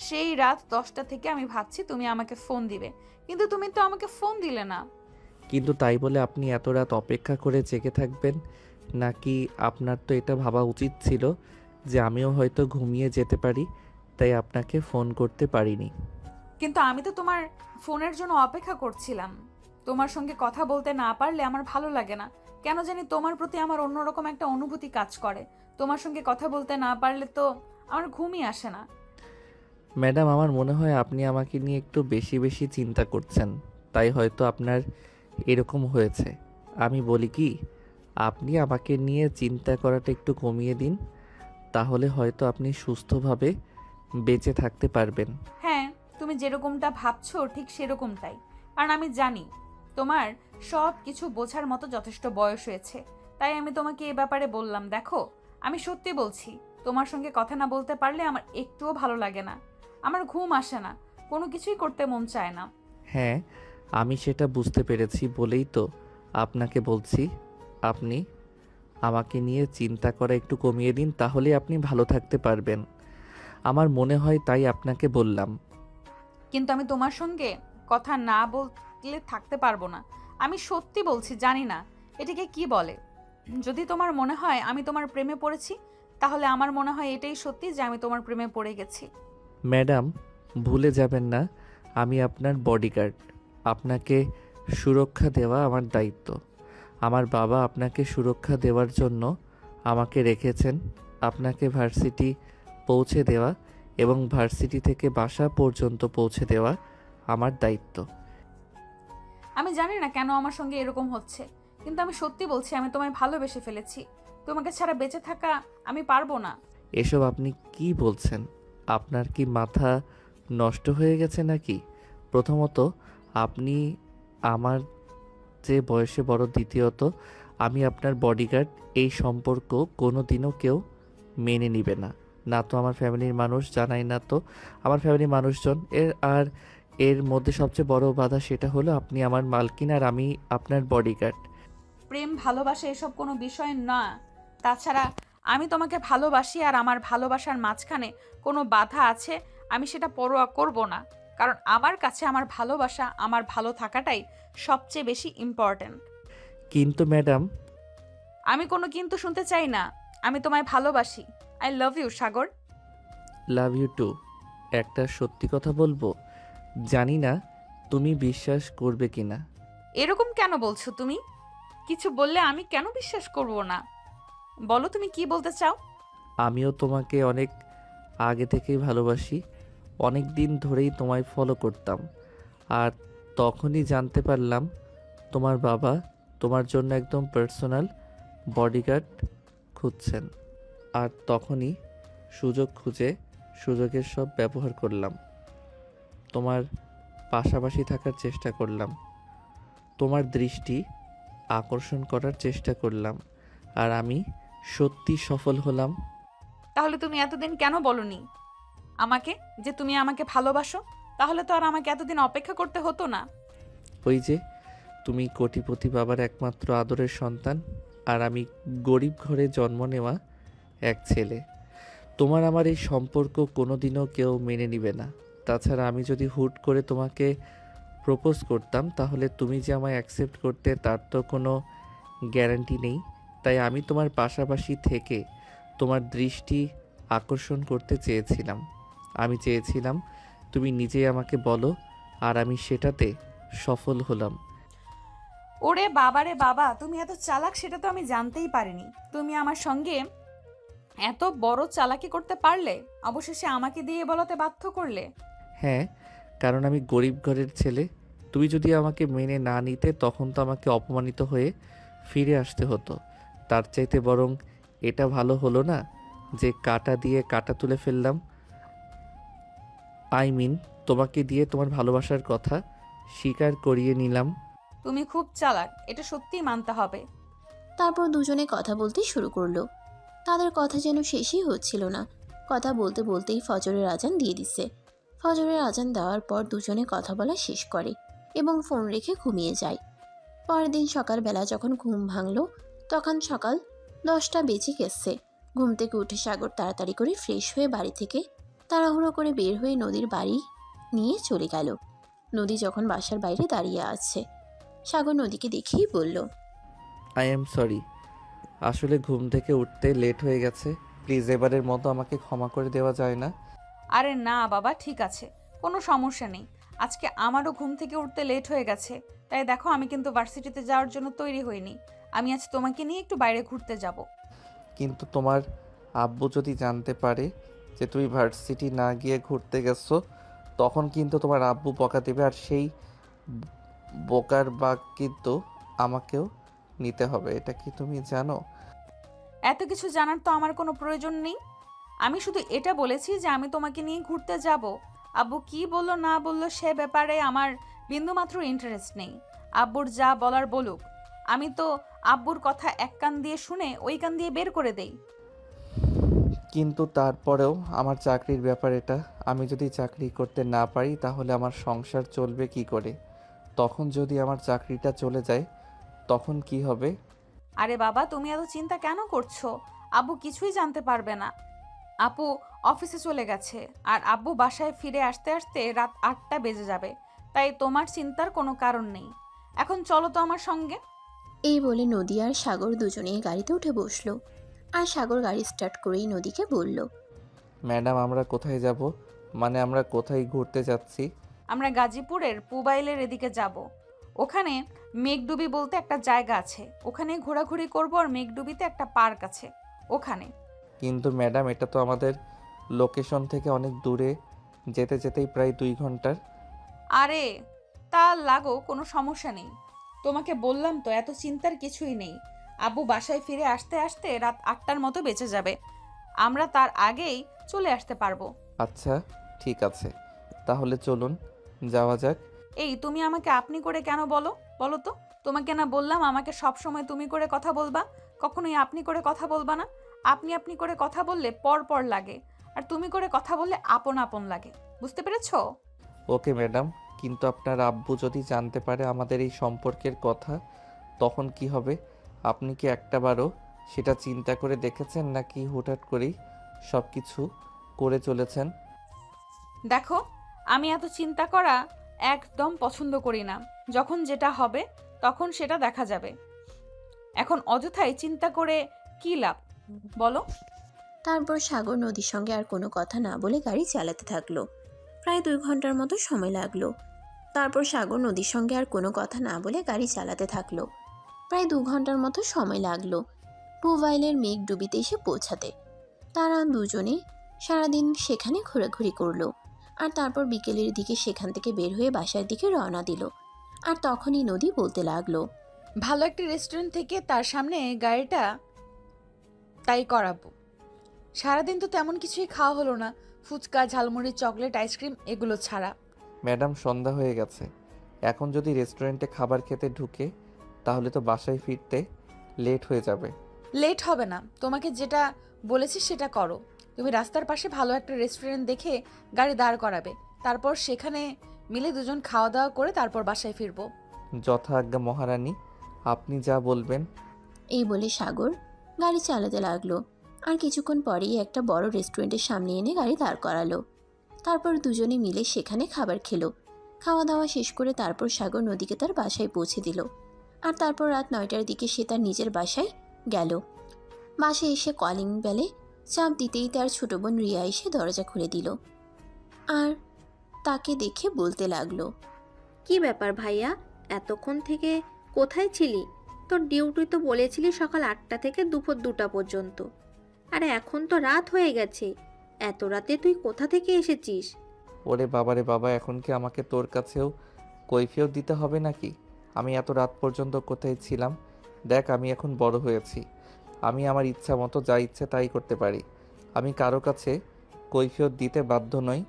সেই রাত 10টা থেকে আমি ভাবছি তুমি আমাকে ফোন দিবে, কিন্তু তুমি তো আমাকে ফোন দিলে না। কিন্তু তাই বলে আপনি এত রাত অপেক্ষা করে জেগে থাকবেন নাকি? আপনার তো এটা ভাবা উচিত ছিল যে আমিও হয়তো ঘুমিয়ে যেতে পারি, তাই আপনাকে ফোন করতে পারিনি। কিন্তু আমি তো তোমার ফোনের জন্য অপেক্ষা করছিলাম। তোমার সঙ্গে কথা বলতে না পারলে আমার ভালো লাগে না। কেন জানি তোমার প্রতি আমার অন্যরকম একটা অনুভূতি কাজ করে। তোমার সঙ্গে কথা বলতে না পারলে তো আমার ঘুমই আসে না। ম্যাডাম, আমার মনে হয় আপনি আমাকে নিয়ে একটু বেশি বেশি চিন্তা করছেন, তাই হয়তো আপনার এরকম হয়েছে। আমি বলি কি, আপনি আমাকে নিয়ে চিন্তা করাটা একটু কমিয়ে দিন, তাহলে হয়তো আপনি সুস্থভাবে বেঁচে থাকতে পারবেন। হ্যাঁ, তুমি যেরকমটা ভাবছো ঠিক সেরকমটাই। কারণ আমি জানি তোমার সব কিছু বোঝার মতো যথেষ্ট বয়স হয়েছে, তাই আমি তোমাকে এ ব্যাপারে বললাম। দেখো, আমি সত্যি বলছি, তোমার সঙ্গে কথা না বলতে পারলে আমার একটুও ভালো লাগে না। আমার ঘুম আসে না, কোনো কিছুই করতে মন চায় না। হ্যাঁ, আমি সেটা বুঝতে পেরেছি বলেই তো আপনাকে বলছি, আপনি আমাকে নিয়ে চিন্তা করা একটু কমিয়ে দিন, তাহলে আপনি ভালো থাকতে পারবেন। আমার মনে হয় তাই আপনাকে বললাম। কিন্তু আমি তোমার সঙ্গে কথা না বললে থাকতে পারবো না। আমি সত্যি বলছি, জানি না এটাকে কি বলে। যদি তোমার মনে হয় আমি তোমার প্রেমে পড়েছি, তাহলে আমার মনে হয় এটাই সত্যি যে আমি তোমার প্রেমে পড়ে গেছি। ম্যাডাম, ভুলে যাবেন না আমি আপনার বডিগার্ড। আপনাকে সুরক্ষা দেওয়া আমার দায়িত্ব। আমার বাবা আপনাকে সুরক্ষা দেওয়ার জন্য আমাকে রেখেছেন। আপনাকে ভার্সিটি পৌঁছে দেওয়া এবং ভার্সিটি থেকে বাসা পর্যন্ত পৌঁছে দেওয়া আমার দায়িত্ব। আমি জানি না কেন আমার সঙ্গে এরকম হচ্ছে, কিন্তু আমি সত্যি বলছি আমি তোমায় ভালোবেসে ফেলেছি। তোমাকে ছাড়া বেঁচে থাকা আমি পারবো না। এসব আপনি কি বলছেন? আপনার কি মাথা নষ্ট হয়ে গেছে নাকি? প্রথমত, আপনি আমার যে বয়সে বড়। দ্বিতীয়ত, আমি আপনার বডিগার্ড। এই সম্পর্ক কোনো দিনও কেউ মেনে নিবে না। না তো আমার ফ্যামিলির মানুষ, জানাই না তো আমার ফ্যামিলির মানুষজন। এর মধ্যে সবচেয়ে বড় বাধা সেটা হলো আপনি আমার মালকিন আর আমি আপনার বডিগার্ড। প্রেম ভালোবাসা এসব কোনো বিষয় না। তাছাড়া আমি তোমাকে ভালোবাসি, আর আমার ভালোবাসার মাঝখানে কোনো বাধা আছে আমি সেটা পরোয়া করব না। কারণ আমার কাছে আমার ভালোবাসা, আমার ভালো থাকাটাই সবচেয়ে বেশি ইম্পর্ট্যান্ট। কিন্তু ম্যাডাম, আমি কোনো কিন্তু শুনতে চাই না। আমি তোমায় ভালোবাসি। I love you Sagar. Love you too. একটা সত্যি কথা বলবো, জানি না তুমি বিশ্বাস করবে কিনা। এরকম কেন বলছো তুমি? কিছু বললে আমি কেন বিশ্বাস করব না? বলো তুমি কি বলতে চাও। আমিও তোমাকে অনেক আগে থেকেই ভালোবাসি। অনেক দিন ধরেই তোমায় ফলো করতাম। আর তখনই জানতে পারলাম তোমার বাবা তোমার জন্য একদম পার্সোনাল বডিগার্ড খুঁজছেন। আর তখনই সুযোগ খুঁজে সুযোগের সব ব্যবহার করলাম। তোমার পাশাপাশি থাকার চেষ্টা করলাম। তোমার দৃষ্টি আকর্ষণ করার চেষ্টা করলাম। আর আমি সত্যি সফল হলাম। তাহলে তুমি এতদিন কেন বলনি আমাকে যে তুমি আমাকে ভালোবাসো? তাহলে তো আর আমাকে এতদিন অপেক্ষা করতে হতো না। ওই যে, তুমি কোটিপতি বাবার একমাত্র আদরের সন্তান, আর আমি গরিব ঘরে জন্ম নেওয়া এক ছেলে। তোমার আমার এই সম্পর্ক কোনোদিনও কেউ মেনে নিবে না। তাছাড়া আমি যদি হুট করে তোমাকে প্রপোজ করতাম, তাহলে তুমি যে আমায় অ্যাকসেপ্ট করতে তার তো কোনো গ্যারান্টি নেই। তাই আমি তোমার পাশাপাশি থেকে তোমার দৃষ্টি আকর্ষণ করতে চেয়েছিলাম। আমি চেয়েছিলাম তুমি নিজেই আমাকে বলো, আর আমি সেটাতে সফল হলাম। ওরে বাবারে বাবা, তুমি এত চালাক সেটা তো আমি জানতেই পারিনি। তুমি আমার সঙ্গে এত বড় চালাকি করতে পারলে, অবশেষে আমাকে দিয়ে বলাতে বাধ্য করলে। হ্যাঁ, কারণ আমি গরিব ঘরের ছেলে। তুমি যদি আমাকে মেনে না নিতে, তখন তো আমাকে অপমানিত হয়ে ফিরে আসতে হতো। তার চাইতে বরং এটা ভালো হলো না যে কাটা দিয়ে কাটা তুলে ফেললাম। তোমাকে দিয়ে তোমার ভালোবাসার কথা স্বীকার করিয়ে নিলাম। তুমি খুব চালাক, এটা সত্যিই মানতে হবে। তারপর দুজনে কথা বলতে শুরু করলো। তাদের কথা যেন শেষই হচ্ছিল না। কথা বলতে বলতেই ফজরের আজান দিয়ে দিছে। ফজরের আজান দেওয়ার পর দুজনে কথা বলা শেষ করে এবং ফোন রেখে ঘুমিয়ে যায়। পরের দিন সকালবেলা যখন ঘুম ভাঙল, তখন সকাল 10টা বেজে গেছে। ঘুম থেকে উঠে সাগর তাড়াতাড়ি করে ফ্রেশ হয়ে বাড়ি থেকে তাড়াহুড়ো করে বের হয়ে নদীর বাড়ি নিয়ে চলে গেল। নদী যখন বাসার বাইরে দাঁড়িয়ে আছে, সাগর নদীকে দেখেই বলল, আই এম সরি, আসলে ঘুম থেকে উঠতে লেট হয়ে গেছে। প্লিজ এবারের মতো আমাকে ক্ষমা করে দেওয়া যায় না? আরে না বাবা, ঠিক আছে, কোনো সমস্যা নেই। আজকে আমারও ঘুম থেকে উঠতে লেট হয়ে গেছে, তাই দেখো আমি কিন্তু ভার্সিটিতে যাওয়ার জন্য তৈরি হইনি। আমি আজ তোমাকে নিয়ে একটু বাইরে ঘুরতে যাব। কিন্তু তোমার আব্বু যদি জানতে পারে যে তুমি ভার্সিটি না গিয়ে ঘুরতে গেছো, তখন কিন্তু তোমার আব্বু বকা দেবে। আর সেই বোকার বাগ কিন্তু আমাকেও নিতে হবে। এটা কি তুমি জানো? এত কিছু জানার তো আমার কোনো প্রয়োজন নেই। আমি শুধু এটা বলেছি যে আমি তোমাকে নিয়ে ঘুরতে যাব। আব্বু কি বললো না বললো সে ব্যাপারে আমার বিন্দুমাত্র ইন্টারেস্ট নেই। আব্বুর যা বলার বলুক। আমি তো আব্বুর কথা এক কান দিয়ে শুনে ওই কান দিয়ে বের করে দেই। কিন্তু তারপরেও আমার চাকরির ব্যাপার এটা। আমি যদি চাকরি করতে না পারি, তাহলে আমার সংসার চলবে কি করে? তখন যদি আমার চাকরিটা চলে যায়, তখন কি হবে? আরে বাবা, তুমি এত চিন্তা কেন করছো? আব্বু কিছুই জানতে পারবে না। আপু অফিসে চলে গেছে, আর আব্বু বাসায় ফিরে আসতে আসতে রাত 8টা বেজে যাবে। তাই তোমার চিন্তার কোনো কারণ নেই। এখন চলো তো আমার সঙ্গে। এই বলে নদী আর সাগর দুজনেই গাড়িতে উঠে বসলো। আর সাগর গাড়ি স্টার্ট করেই নদীকে বলল, ম্যাডাম আমরা কোথায় যাব? মানে আমরা কোথায় ঘুরতে যাচ্ছি? আমরা গাজীপুরের পুবাইলের এদিকে যাব। ওখানে মেঘডুবি বলতে একটা জায়গা আছে, ওখানে ঘোরাঘুরি করব। আর মেঘডুবিতে একটা পার্ক আছে ওখানে। কিন্তু ম্যাডাম এটা তো আমাদের লোকেশন থেকে অনেক দূরে, যেতে যেতেই প্রায় 2 ঘন্টার। আরে তা লাগো, কোনো সমস্যা নেই। তোমাকে বললাম তো, এত চিন্তার কিছুই নেই। আব্বু বাসায় ফিরে আসতে আসতে রাত 8টার মতো বেঁচে যাবে। আমরা তার আগেই চলে আসতে পারবো। আচ্ছা ঠিক আছে, তাহলে চলুন যাওয়া যাক। এই তুমি আমাকে আপনি করে কেন বলো? বলো তো। তোমাকে না বললাম আমাকে সব সময় তুমি করে কথা বলবা, কখনোই আপনি করে কথা বলবা না। আপনি আপনি করে কথা বললে পর পর লাগে, আর তুমি করে কথা বললে আপন আপন লাগে। বুঝতে পেরেছো? ওকে ম্যাডাম, কিন্তু আপনার আব্বু যদি জানতে পারে আমাদের এই সম্পর্কের কথা, তখন কি হবে? আপনি কি একটাবারও সেটা চিন্তা করে দেখেছেন, নাকি হুটহাট করেই সব কিছু করে চলেছেন? দেখো, আমি এত চিন্তা করা একদম পছন্দ করি না। যখন যেটা হবে তখন সেটা দেখা যাবে। এখন অযথাই চিন্তা করে কি লাভ বলো? তারপর সাগর নদীর সঙ্গে আর কোনো কথা না বলে গাড়ি চালাতে থাকলো। প্রায় 2 ঘন্টার মতো সময় লাগলো। তারপর সাগর নদীর সঙ্গে আর কোনো কথা না বলে গাড়ি চালাতে থাকলো। প্রায় 2 ঘন্টার মতো সময় লাগলো পুবাইলের মেঘডুবিতে এসে পৌঁছাতে। তারা দুজনে সারাদিন সেখানে ঘোরাঘুরি করলো। আর তারপর বিকেলের দিকে সেখান থেকে বের হয়ে বাসার দিকে রওনা দিল। আর তখনই নদী বলতে লাগলো, ভালো একটা রেস্টুরেন্ট থেকে তার সামনে গাড়িটা তাই করাবো। সারাদিন তো তেমন কিছুই খাওয়া হলো না, ফুচকা, ঝালমুড়ি, চকলেট, আইসক্রিম এগুলো ছাড়া। ম্যাডাম সন্ধ্যা হয়ে গেছে, এখন যদি রেস্টুরেন্টে খাবার খেতে ঢুকে তাহলে তো বাসায় ফিরতে লেট হয়ে যাবে। লেট হবে না, তোমাকে যেটা বলেছি সেটা করো। তুমি রাস্তার পাশে ভালো একটা রেস্টুরেন্ট দেখে গাড়ি দাঁড় করাবে, তারপর সেখানে মিলে দুজন খাওয়া দাওয়া করে তারপর বাসায় ফিরবো। যথা আজ্ঞা মহারানী, আপনি যা বলবেন। এই বলে সাগর গাড়ি চালাতে লাগলো। আর কিছুক্ষণ পরেই একটা বড় রেস্টুরেন্টের সামনে এনে গাড়ি দাঁড় করালো। তারপর দুজনে মিলে সেখানে খাবার খেলো। খাওয়া দাওয়া শেষ করে তারপর সাগর নদীকে তার বাসায় পৌঁছে দিল। আর তারপর রাত 9টার দিকে সে তার নিজের বাসায় গেল। বাসায় এসে কলিং বেলে চাপ দিতেই তার ছোট বোন রিয়া এসে দরজা খুলে দিল। আর তাকে দেখে বলতে লাগলো, কি ব্যাপার ভাইয়া, এতক্ষণ থেকে কোথায় ছিলি? তোর ডিউটি তো বলেছিলি সকাল 8টা থেকে দুপুর 2টা পর্যন্ত। আরে এখন তো রাত হয়ে গেছে, এত রাতে তুই কোথা থেকে এসেছিস? ওরে বাবারে বাবা, এখন কি আমাকে তোর কাছেও কৈফিয়ত দিতে হবে নাকি? আমি এত রাত পর্যন্ত কোথায় ছিলাম? দেখ, আমি এখন বড় হয়েছি, আমি আমার ইচ্ছা মতো যা ইচ্ছে তাই করতে পারি। আমি কারো কাছে কৈফিয়ত দিতে বাধ্য নই।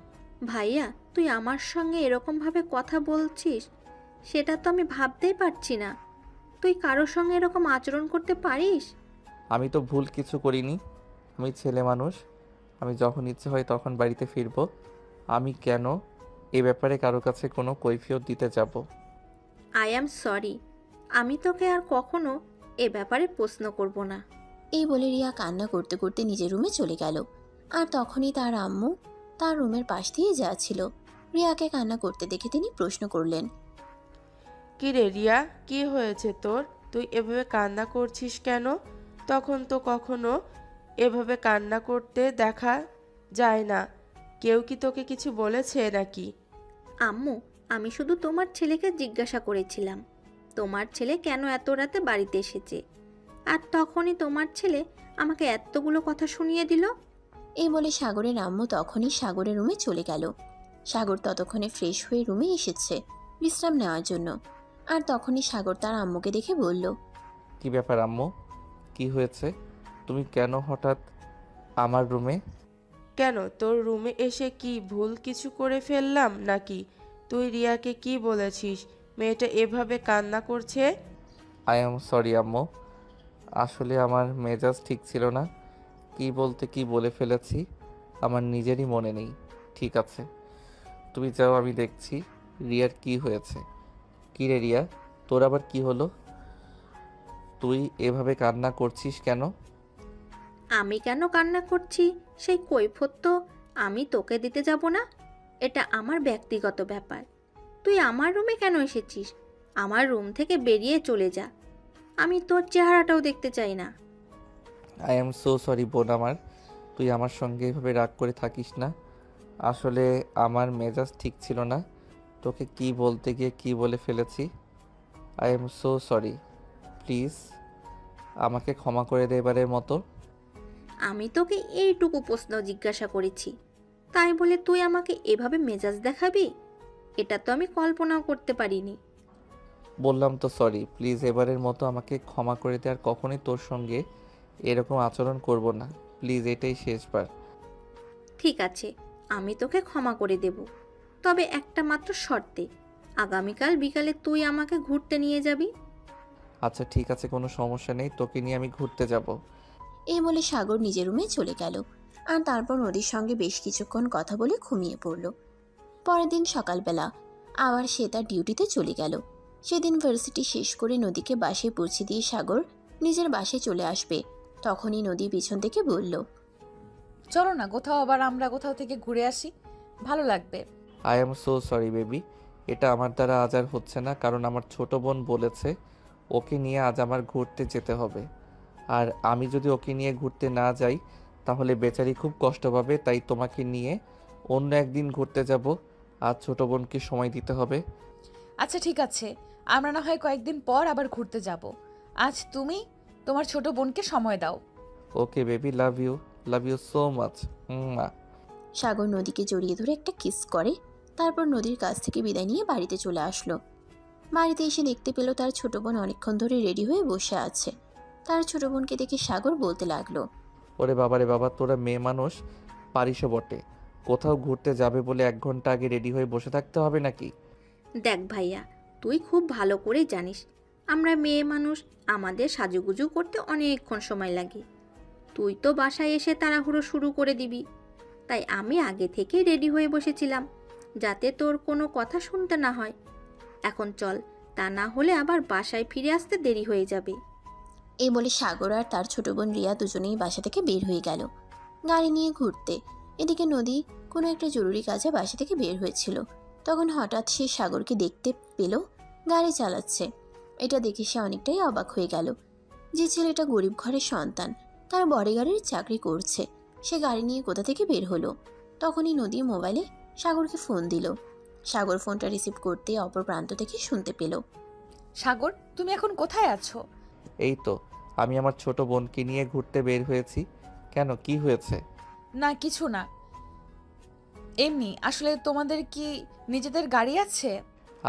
ভাইয়া, তুই আমার সঙ্গে এরকমভাবে কথা বলছিস, সেটা তো আমি ভাবতেই পারছি না। তুই কারোর সঙ্গে এরকম আচরণ করতে পারিস? আমি তো ভুল কিছু করিনি, আমি ছেলে মানুষ, আমি যখন ইচ্ছে হয় তখন বাড়িতে ফিরবো। আমি কেন এ ব্যাপারে কারো কাছে কোনো কৈফিয়ত দিতে যাব? আই অ্যাম সরি, আমি তোকে আর কখনো এ ব্যাপারে প্রশ্ন করব না। এই বলে রিয়া কান্না করতে করতে নিজের রুমে চলে গেল। আর তখনই তার আম্মু তার রুমের পাশ দিয়ে যাচ্ছিল। রিয়াকে কান্না করতে দেখে তিনি প্রশ্ন করলেন, কি রে রিয়া, কি হয়েছে তোর? তুই এভাবে কান্না করছিস কেন? তখন তো কখনো এভাবে কান্না করতে দেখা যায় না। কেউ কি তোকে কিছু বলেছে নাকি? আম্মু, আমি শুধু তোমার ছেলেকে জিজ্ঞাসা করেছিলাম তোমার ছেলে কেন এত রাতে বাড়িতে এসেছে, আর তখনই তোমার ছেলে আমাকে এতগুলো কথা শুনিয়ে দিল। এই বলে সাগরের আম্মু তখনই সাগরের রুমে চলে গেল। সাগর ততক্ষণে ফ্রেশ হয়ে রুমে এসেছে বিশ্রাম নেওয়ার জন্য। আর তখনই সাগর তার আম্মুকে দেখে বলল, কি ব্যাপার আম্মু, কি হয়েছে? তুমি কেন হঠাৎ আমার রুমে? কেন, তোর রুমে এসে কি ভুল কিছু করে ফেললাম নাকি? তুই রিয়াকে কি বলেছিস মেয়েটা এভাবে কান্না করছে? আই এম সরি আম্মু, আসলে আমার মেজাজ ঠিক ছিল না, কি বলতে কি বলে ফেলেছি আমার নিজেরই মনে নেই। ঠিক আছে, তুমি যাও, আমি দেখছি রিয়ার কি হয়েছে। কি রে রিয়া, তোর আবার কি হলো? তুই এভাবে কান্না করছিস কেন? আমি কেন কান্না করছি সেই কৈফিয়ত তো আমি তোকে দিতে যাব না। এটা আমার ব্যক্তিগত ব্যাপার। তুই আমার রুমে কেন এসেছিস? আমার রুম থেকে বেরিয়ে চলে যা। আমি তোর চেহারাটাও দেখতে চাই না। আই এম সো সরি বোন আমার, তুই আমার সঙ্গে এভাবে রাগ করে থাকিস না। আসলে আমার মেজাজ ঠিক ছিল না, তোকে কি বলতে গিয়ে কি বলে ফেলেছি। I am so sorry, please আমাকে ক্ষমা করে দে এবারের মতো। আমি তোকে এইটুকু প্রশ্ন জিজ্ঞাসা করেছি, তাই বলে তুই আমাকে এভাবে মেজাজ দেখাবি? এটা তো আমি কল্পনাও করতে পারিনি। বললাম তো সরি, প্লিজ এবারের মতো আমাকে ক্ষমা করে দে, আর কখনোই তোর সঙ্গে এরকম আচরণ করব না, প্লিজ এটাই শেষবার। ঠিক আছে, আমি তোকে ক্ষমা করে দেব, তবে একটা মাত্র শর্তে। আগামীকাল বিকালে তুই আমাকে ঘুরতে নিয়ে যাবি। আচ্ছা ঠিক আছে, কোনো সমস্যা নেই, তোকে নিয়ে আমি ঘুরতে যাব। এই বলে সাগর নিজের রুমে চলে গেল আর তারপর নদীর সঙ্গে বেশ কিছুক্ষণ কথা বলে ঘুমিয়ে পড়ল। পরের দিন সকালবেলা আবার সে তার ডিউটিতে চলে গেল। সেদিন ভার্সিটি শেষ করে নদীকে বাসে পৌঁছে দিয়ে সাগর নিজের বাসে চলে আসবে। তখনই নদী পিছন থেকে বলল, চলো না কোথাও, আবার আমরা কোথাও থেকে ঘুরে আসি, ভালো লাগবে। I am so sorry baby, এটা আমার দ্বারা আজ আর হচ্ছে না, কারণ আমার ছোট বোন বলেছে ওকে নিয়ে আজ আমার ঘুরতে যেতে হবে। আর আমি যদি ওকে নিয়ে ঘুরতে না যাই তাহলে বেচারি খুব কষ্ট পাবে, তাই তোমাকে নিয়ে অন্য একদিন ঘুরতে যাব। আর ছোট বোনকে সময় দিতে হবে। আচ্ছা ঠিক আছে, আমরা না হয় কয়েকদিন পর আবার ঘুরতে যাব। আজ তুমি তোমার ছোট বোনকে সময় দাও। Okay baby, love you so much. সাগর নদীকে জড়িয়ে ধরে একটা কিস করে। তারপর নদীর কাছ থেকে বিদায় নিয়ে বাড়িতে চলে আসলো। বাড়িতে এসে দেখতে পেল তার ছোট বোন অনেকক্ষণ ধরে রেডি হয়ে বসে আছে। তার ছোট বোনকে দেখে সাগর বলতে লাগলো, ওরে বাবা রে বাবা, তোরা মেয়ে মানুষ পারিসও বটে, কোথাও ঘুরতে যাবে বলে 1 ঘন্টা আগে রেডি হয়ে বসে থাকতে হবে নাকি? দেখ ভাইয়া, তুই খুব ভালো করে জানিস আমরা মেয়ে মানুষ, আমাদের সাজুগুজু করতে অনেকক্ষণ সময় লাগে। তুই তো বাসায় এসে তাড়াহুড়ো শুরু করে দিবি, তাই আমি আগে থেকে রেডি হয়ে বসেছিলাম যাতে তোর কোনো কথা শুনতে না হয়। এখন চল, তা না হলে আবার বাসায় ফিরে আসতে দেরি হয়ে যাবে। এই বলে সাগর আর তার ছোট বোন রিয়া দুজনেই বাসা থেকে বের হয়ে গেল গাড়ি নিয়ে ঘুরতে। এদিকে নদী কোনো একটা জরুরি কাজে বাসা থেকে বের হয়েছিল। তখন হঠাৎ সে সাগরকে দেখতে পেল গাড়ি চালাচ্ছে। এটা দেখে সে অনেকটাই অবাক হয়ে গেল। যে ছেলেটা গরিব ঘরের সন্তান, তার বড় গাড়ির চাকরি করছে, সে গাড়ি নিয়ে কোথা থেকে বের হলো। তখনই নদী মোবাইলে সাগরকে ফোন দিল। সাগর ফোনটা রিসিভ করতে অপর প্রান্ত থেকে শুনতে পেল, সাগর, তুমি এখন কোথায় আছো? এই তো, আমি আমার ছোট বোনকে নিয়ে ঘুরতে বের হয়েছি। কেন, কি হয়েছে? না কিছু না, এমনি। আসলে তোমাদের কি নিজেদের গাড়ি আছে?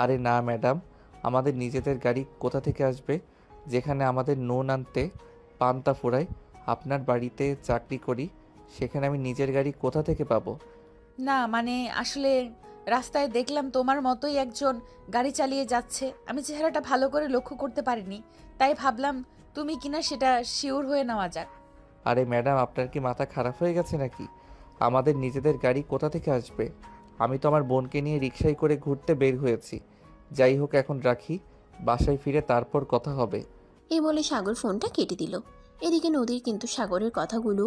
আরে না ম্যাডাম, আমাদের নিজেদের গাড়ি কোথা থেকে আসবে, যেখানে আমাদের নুন আনতে পান্তা ফুরাই। আপনার বাড়িতে চাকরি করি, সেখানে আমি নিজের গাড়ি কোথা থেকে পাবো? না মানে আসলে রাস্তায় দেখলাম তোমার মতোই একজন গাড়ি চালিয়ে যাচ্ছে। আমি চেহারাটা ভালো করে লক্ষ্য করতে পারিনি, তাই ভাবলাম তুমি কিনা, সেটা শিওর হয়ে নেওয়া যাক। আরে ম্যাডাম, আপনার কি মাথা খারাপ হয়ে গেছে নাকি? আমাদের নিজেদের গাড়ি কোথা থেকে আসবে? আমি তো আমার বোনকে নিয়ে রিকশায় করে ঘুরতে বের হয়েছি। যাই হোক, এখন রাখি, বাসায় ফিরে তারপর কথা হবে। এই বলে সাগর ফোনটা কেটে দিল। এদিকে নদীর কিন্তু সাগরের কথাগুলো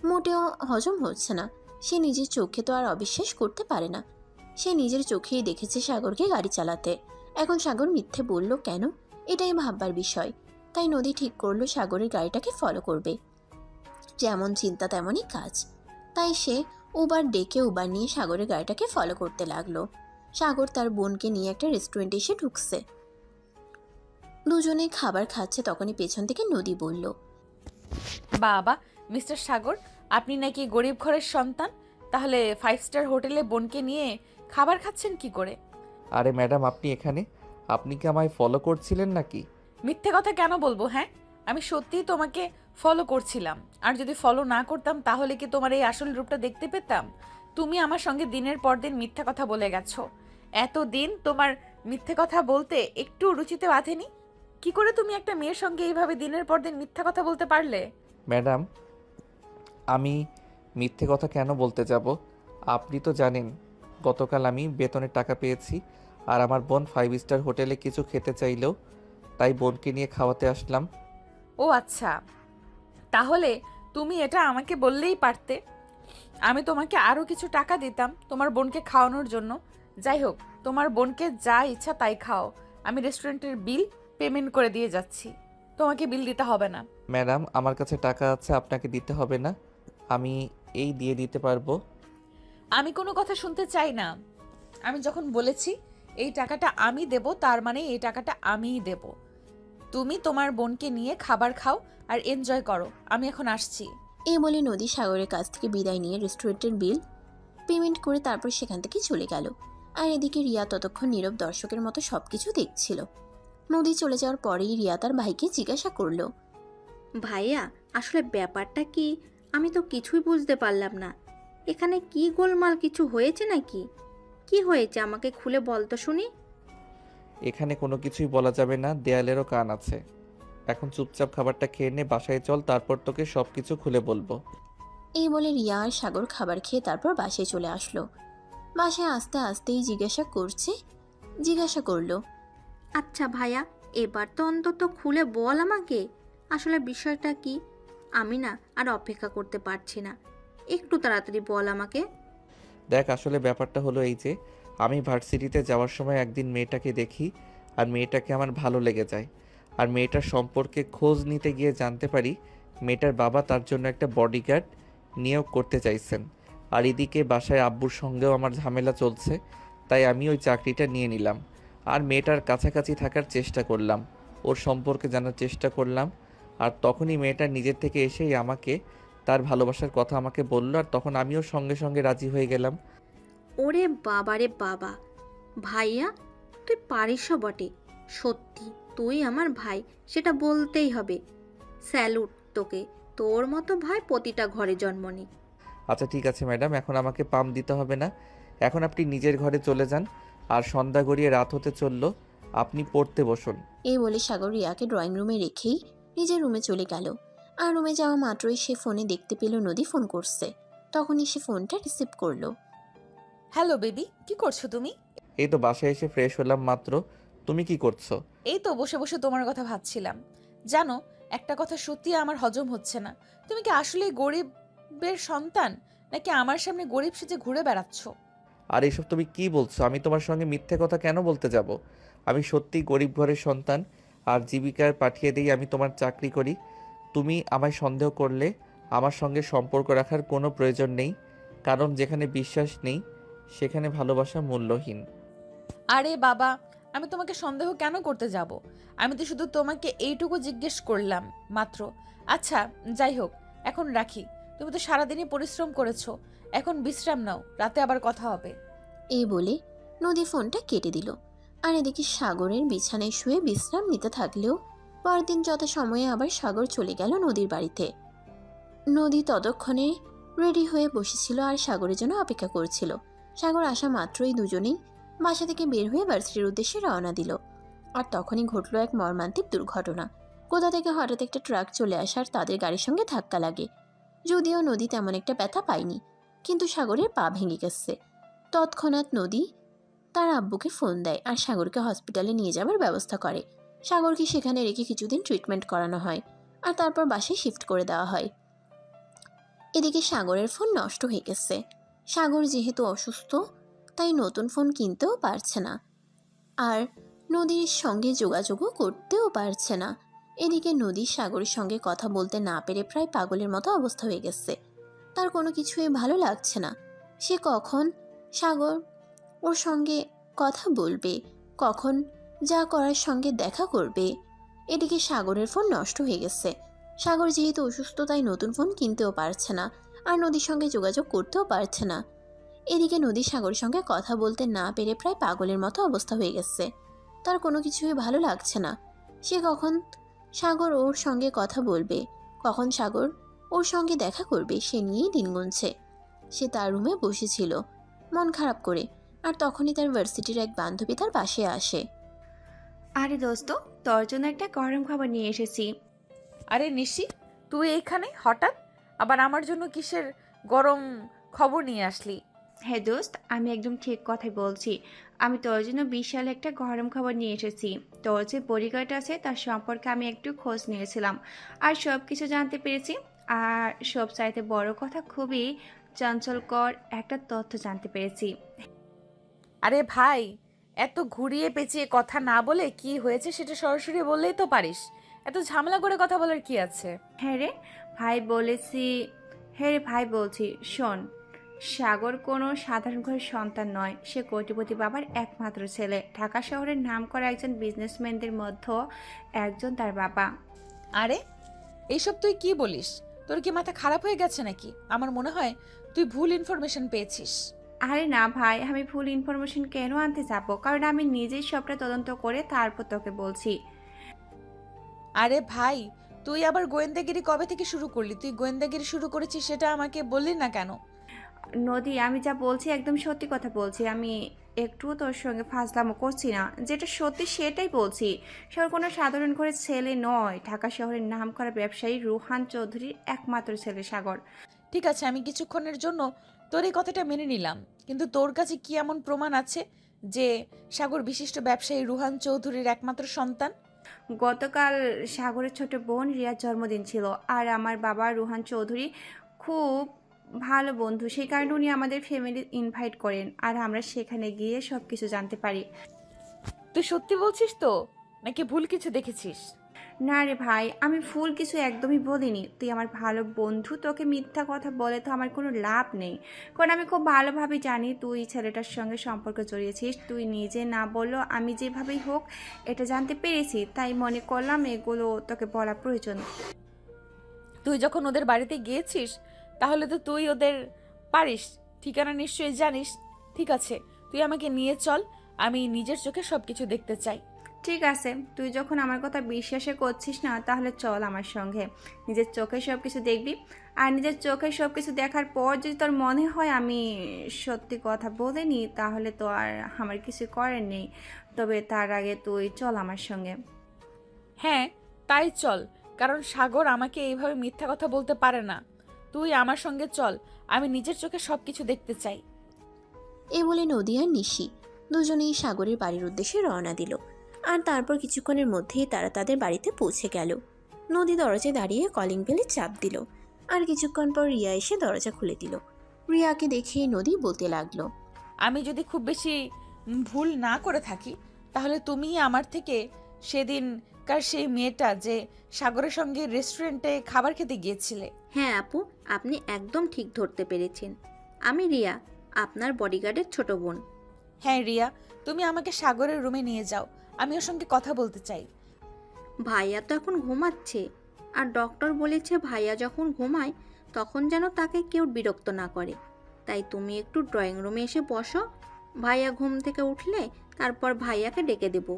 মোটেও হজম হচ্ছে না। সে নিজের চোখে তো আর অবিশ্বাস করতে পারে না। সে নিজের চোখেই দেখেছে সাগরকে গাড়ি চালাতে। এখন সাগর মিথ্যে বলল কেন, এটাই ভাববার বিষয়। তাই নদী ঠিক করলো সাগরের গাড়িটাকে ফলো করবে। যেমন চিন্তা তেমনই কাজ। তাই সে উবার ডেকে উবার নিয়ে সাগরের গাড়িটাকে ফলো করতে লাগলো। সাগর তার বোনকে নিয়ে একটা রেস্টুরেন্টে এসে ঢুকছে। দুজনে খাবার খাচ্ছে, তখনই পেছন থেকে নদী বলল, বাবা, মিস্টার সাগর, আপনি নাকি গরিব ঘরের সন্তান? তাহলে 5 স্টার হোটেলে বোনকে নিয়ে খাবার খাচ্ছেন কি করে? আরে ম্যাডাম, আপনি এখানে? আপনি কি আমায় ফলো করছিলেন নাকি? মিথ্যে কথা কেন বলবো? হ্যাঁ, আমি সত্যিই তোমাকে ফলো করছিলাম। আর যদি ফলো না করতাম তাহলে কি তোমার এই আসল রূপটা দেখতে পেতাম? তুমি আমার সঙ্গে দিনের পর দিন মিথ্যে কথা বলে গেছো। এতদিন তোমার মিথ্যে কথা বলতে একটু রুচিতে বাঁধেনি? কি করে তুমি একটা মেয়ের সঙ্গে এইভাবে দিনের পর দিন মিথ্যা কথা বলতে পারলে? ম্যাডাম, আমি মিথ্যে কথা কেন বলতে যাব? আপনি তো জানেন গতকাল আমি বেতনের টাকা পেয়েছি, আর আমার বোন 5 স্টার হোটেলে কিছু খেতে চাইলেও, তাই বোনকে নিয়ে খাওয়াতে আসলাম। ও আচ্ছা, তাহলে তুমি এটা আমাকে বললেই পারতে। আমি তোমাকে আরও কিছু টাকা দিতাম তোমার বোনকে খাওয়ানোর জন্য। যাই হোক, তোমার বোনকে যা ইচ্ছা তাই খাও, আমি রেস্টুরেন্টের বিল পেমেন্ট করে দিয়ে যাচ্ছি। তোমাকে বিল দিতে হবে না। ম্যাডাম আমার কাছে টাকা আছে, আপনাকে দিতে হবে না, আমি এই দিয়ে দিতে পারবো। আমি কোনো কথা শুনতে চাই না। আমি যখন বলেছি এই টাকাটা আমি দেব, তার মানে এই টাকাটা আমিই দেব। তুমি তোমার বোনকে নিয়ে খাবার খাও আর এনজয় করো। আমি এখন আসছি। এই বলে নদী সাগরের কাছ থেকে বিদায় নিয়ে রেস্টুরেন্টের বিল পেমেন্ট করে তারপর সেখান থেকে চলে গেল। আর এদিকে রিয়া ততক্ষণ নীরব দর্শকের মতো সবকিছু দেখছিল। নদী চলে যাওয়ার পরেই রিয়া তার ভাইকে জিজ্ঞাসা করলো, ভাইয়া আসলে ব্যাপারটা কি? আমি তো কিছুই বুঝতে পারলাম না। এখানে কি গোলমাল, কিছু হয়েছে নাকি? কি হয়েছে আমাকে খুলে বল তো শুনি। এখানে কোনো কিছুই বলা যাবে না, দেয়ালেরও কান আছে। এখন চুপচাপ খাবারটা খেয়ে নে, বাসায় চল, তারপর তোকে সব কিছু খুলে বলবো। এই বলে রিয়া আর সাগর খাবার খেয়ে তারপর বাসায় চলে আসলো। বাসায় আসতে আসতেই জিজ্ঞাসা করলো, আচ্ছা ভাইয়া, এবার তো অন্তত খুলে বল আমাকে, আসলে বিষয়টা কি? আমি না আর অপেক্ষা করতে পারছি না, একটু তাড়াতাড়ি বল আমাকে। দেখ, আসলে ব্যাপারটা হলো এই যে, আমি ভার্সিটিতে যাওয়ার সময় একদিন মেয়েটাকে দেখি, আর মেয়েটাকে আমার ভালো লেগে যায়। আর মেয়েটার সম্পর্কে খোঁজ নিতে গিয়ে জানতে পারি মেয়েটার বাবা তার জন্য একটা বডিগার্ড নিয়োগ করতে চাইছেন। আর এদিকে বাসায় আব্বুর সঙ্গেও আমার ঝামেলা চলছে, তাই আমি ওই চাকরিটা নিয়ে নিলাম। আর মেয়েটার কাছাকাছি থাকার চেষ্টা করলাম, ওর সম্পর্কে জানার চেষ্টা করলাম। আর তখনই মেয়েটা নিজের থেকে এসেই আমাকে তার ভালোবাসার কথা আমাকে বলল, আর তখন আমিও সঙ্গে সঙ্গে রাজি হয়ে গেলাম। ওরে বাবা রে বাবা, ভাইয়া তুই পারিসও বটে। সত্যি তুই আমার ভাই, সেটা বলতেই হবে। স্যালুট তোকে, তোর মতো ভাই প্রতিটা ঘরে জন্ম নিক। আচ্ছা ঠিক আছে ম্যাডাম, এখন আমাকে পাম দিতে হবে না, এখন আপনি নিজের ঘরে চলে যান। আর সন্ধ্যা গড়িয়ে রাত হতে চললো, আপনি পড়তে বসুন। এই বলে সাগর রিয়াকে ড্রয়িং রুমে রেখেই নিজের রুমে চলে গেল। আর রুমে যাওয়া মাত্রই সে ফোনে দেখতে পেল নদী ফোন করছে। তখনই সে ফোনটা রিসিভ করলো। হ্যালো বেবি, কি করছো তুমি? এই তো বাসায় এসে ফ্রেশ হলাম মাত্র। তুমি কি করছো? এই তো বসে বসে তোমার কথা ভাবছিলাম। জানো, একটা কথা সত্যি আমার হজম হচ্ছে না। তুমি কি আসলে গরিবের সন্তান, নাকি আমার সামনে গরিব সেজে ঘুরে বেড়াচ্ছ? আর এসব তুমি কি বলছো? আমি তোমার সঙ্গে মিথ্যে কথা কেন বলতে যাব? আমি সত্যিই গরিব ঘরের সন্তান, আর জীবিকার পাঠিয়ে দিই আমি তোমার চাকরি করি। তুমি আমায় সন্দেহ করলে আমার সঙ্গে সম্পর্ক রাখার কোনো প্রয়োজন নেই, কারণ যেখানে বিশ্বাস নেই সেখানে ভালোবাসা মূল্যহীন। আরে বাবা, আমি তোমাকে সন্দেহ কেন করতে যাব? আমি তো শুধু তোমাকে এইটুকু জিজ্ঞেস করলাম মাত্র। আচ্ছা যাই হোক, এখন রাখি। তুমি তো সারাদিনই পরিশ্রম করেছো, এখন বিশ্রাম নাও, রাতে আবার কথা হবে। এই বলে নদী ফোনটা কেটে দিল। আর এদিকে সাগরের বিছানায় শুয়ে বিশ্রাম নিতে থাকলেও পরদিন যথাসময়ে আবার সাগর চলে গেল নদীর বাড়িতে। নদী ততক্ষণে রেডি হয়ে বসেছিল আর সাগরের জন্য অপেক্ষা করছিল। সাগর আসা মাত্রই দুজনেই বাসা থেকে বের হয়ে ভার্সিটির উদ্দেশ্যে রওনা দিল। আর তখনই ঘটল এক মর্মান্তিক দুর্ঘটনা। কোথা থেকে হঠাৎ একটা ট্রাক চলে আসার তাদের গাড়ির সঙ্গে ধাক্কা লাগে। যদিও নদী তেমন একটা ব্যথা পায়নি, কিন্তু সাগরের পা ভেঙে গেছে। তৎক্ষণাৎ নদী তার আব্বুকে ফোন দেয় আর সাগরকে হসপিটালে নিয়ে যাওয়ার ব্যবস্থা করে। সাগরকে সেখানে রেখে কিছুদিন ট্রিটমেন্ট করানো হয় আর তারপর বাসায় শিফট করে দেওয়া হয়। এদিকে সাগরের ফোন নষ্ট হয়ে গেছে। সাগর যেহেতু অসুস্থ, তাই নতুন ফোন কিনতেও পারছে না আর নদীর সঙ্গে যোগাযোগও করতেও পারছে না। এদিকে নদী সাগরের সঙ্গে কথা বলতে না পেরে প্রায় পাগলের মতো অবস্থা হয়ে গেছে। তার কোনো কিছুই ভালো লাগছে না। সে কখন সাগর ওর সঙ্গে কথা বলবে, কখন যা করার সঙ্গে দেখা করবে। এদিকে সাগরের ফোন নষ্ট হয়ে গেছে। সাগর যেহেতু অসুস্থ, তাই নতুন ফোন কিনতেও পারছে না আর নদীর সঙ্গে যোগাযোগ করতেও পারছে না। এদিকে নদী সাগরের সঙ্গে কথা বলতে না পেরে প্রায় পাগলের মতো অবস্থা হয়ে গেছে। তার কোনো কিছুই ভালো লাগছে না। সে কখন সাগর ওর সঙ্গে কথা বলবে, কখন সাগর ওর সঙ্গে দেখা করবে, সে নিয়েই দিন গুনছে। সে তার রুমে বসেছিল মন খারাপ করে, আর তখনই তার ভার্সিটির এক বান্ধবী তার পাশে আসে। আরে দোস্ত, তোর জন্য একটা গরম খাবার নিয়ে এসেছি। আরে নিশি, তুই এইখানে হঠাৎ? আবার আমার জন্য কিসের গরম খবর নিয়ে আসলি? হ্যাঁ দোস্ত, আমি একদম ঠিক কথাই বলছি। আমি তোর জন্য বিশাল একটা গরম খাবার নিয়ে এসেছি। তোর যে বডিগার্ড আছে তার সম্পর্কে আমি একটু খোঁজ নিয়েছিলাম আর সব কিছু জানতে পেরেছি। আর সব চাইতে বড় কথা, খুবই চাঞ্চল্যকর একটা তথ্য জানতে পেরেছি। আরে ভাই, এত ঘুরিয়ে পেঁচিয়ে কথা না বলে কি হয়েছে সেটা সরাসরি বললেই তো পারিস। এত ঝামেলা করে কথা বলার কি আছে? হ্যাঁ রে ভাই বলেছি, হ্যাঁ রে ভাই বলছি, শোন, সাগর কোনো সাধারণ ঘরের সন্তান নয়। সে কোটিপতি বাবার একমাত্র ছেলে। ঢাকা শহরের নামকরা একজন বিজনেসম্যানদের মধ্যে একজন তার বাবা। আরে এইসব তুই কি বলিস? তোর কি মাথা খারাপ হয়ে গেছে নাকি? আমার মনে হয় তুই ভুল ইনফরমেশন পেয়েছিস। আরে না ভাই, আমি ভুল ইনফরমেশন কেন আনতে যাবো? কারণ আমি নিজেই সবটা তদন্ত করে তারপর তোকে বলছি। আরে ভাই, তুই আবার গোয়েন্দাগিরি কবে থেকে শুরু করলি? তুই গোয়েন্দাগিরি শুরু করেছিস সেটা আমাকে বললি না কেন? নদী, আমি যা বলছি একদম সত্যি কথা বলছি। আমি একটুও তোর সঙ্গে ফাজলামো করছি না, যেটা সত্যি সেটাই বলছি। সাগর কোনো সাধারণ ঘরের ছেলে নয়। ঢাকা শহরের নামকরা ব্যবসায়ী রুহান চৌধুরীর একমাত্র ছেলে সাগর। ঠিক আছে, আমি কিছুক্ষণের জন্য তোর এই কথাটা মেনে নিলাম, কিন্তু তোর কাছে কি এমন প্রমাণ আছে যে সাগর বিশিষ্ট ব্যবসায়ী রুহান চৌধুরীর একমাত্র সন্তান? গতকাল সাগরের ছোট বোন রিয়ার জন্মদিন ছিল, আর আমার বাবা রুহান চৌধুরী খুব ভালো বন্ধু। সেই কারণে উনি আমাদের ফ্যামিলি ইনভাইট করেন, আর আমরা সেখানে গিয়ে সব কিছু জানতে পারি। তুই সত্যি বলছিস তো, নাকি ভুল কিছু দেখেছিস? না রে ভাই, আমি ভুল কিছু একদমই বলিনি। তুই আমার ভালো বন্ধু, তোকে মিথ্যা কথা বলে তো আমার কোনো লাভ নেই। কারণ আমি খুব ভালোভাবে জানি তুই ছেলেটার সঙ্গে সম্পর্ক জড়িয়েছিস। তুই নিজে না বললেও আমি যেভাবেই হোক এটা জানতে পেরেছি, তাই মনে করলাম এগুলো তোকে বলা প্রয়োজন। তুই যখন ওদের বাড়িতে গিয়েছিস তাহলে তো তুই ওদের পারিস, ঠিকানা নিশ্চয়ই জানিস। ঠিক আছে, তুই আমাকে নিয়ে চল, আমি নিজের চোখে সবকিছু দেখতে চাই। ঠিক আছে, তুই যখন আমার কথা বিশ্বাসে করছিস না, তাহলে চল আমার সঙ্গে। নিজের চোখে সব কিছু দেখবি, আর নিজের চোখে সব কিছু দেখার পর যদি তোর মনে হয় আমি সত্যি কথা বলিনি, তাহলে তো আর আমার কিছু করার নেই। তবে তার আগে তুই চল আমার সঙ্গে। হ্যাঁ, তাই চল, কারণ সাগর আমাকে এইভাবে মিথ্যা কথা বলতে পারে না। তুই আমার সঙ্গে চল, আমি নিজের চোখে সবকিছু দেখতে চাই। এ বলে নদী আর নিশি দুজনেই সাগরের বাড়ির উদ্দেশ্যে রওনা দিল। আর তারপর কিছুক্ষণের মধ্যেই তারা তাদের বাড়িতে পৌঁছে গেল। নদী দরজায় দাঁড়িয়ে কলিং বেলে চাপ দিল, আর কিছুক্ষণ পর রিয়া এসে দরজা খুলে দিল। রিয়াকে দেখে নদী বলতে লাগলো, আমি যদি খুব বেশি ভুল না করে থাকি, তাহলে তুমি আমার থেকে সেদিনকার সেই মেয়েটা যে সাগরের সঙ্গে রেস্টুরেন্টে খাবার খেতে গিয়েছিলে। হ্যাঁ আপু, আপনি একদম ঠিক ধরতে পেরেছেন। আমি রিয়া, আপনার বডিগার্ডের ছোট বোন। হ্যাঁ রিয়া, তুমি আমাকে সাগরের রুমে নিয়ে যাও, আমি ওর সঙ্গে কথা বলতে চাই। ভাইয়া তো এখন ঘুমাচ্ছে, আর ডক্টর বলেছে ভাইয়া যখন ঘুমায় তখন যেন তাকে কেউ বিরক্ত না করে। তাই তুমি একটু ড্রয়িং রুমে এসে বসো, ভাইয়া ঘুম থেকে উঠলে তারপর ভাইয়াকে ডেকে দেব।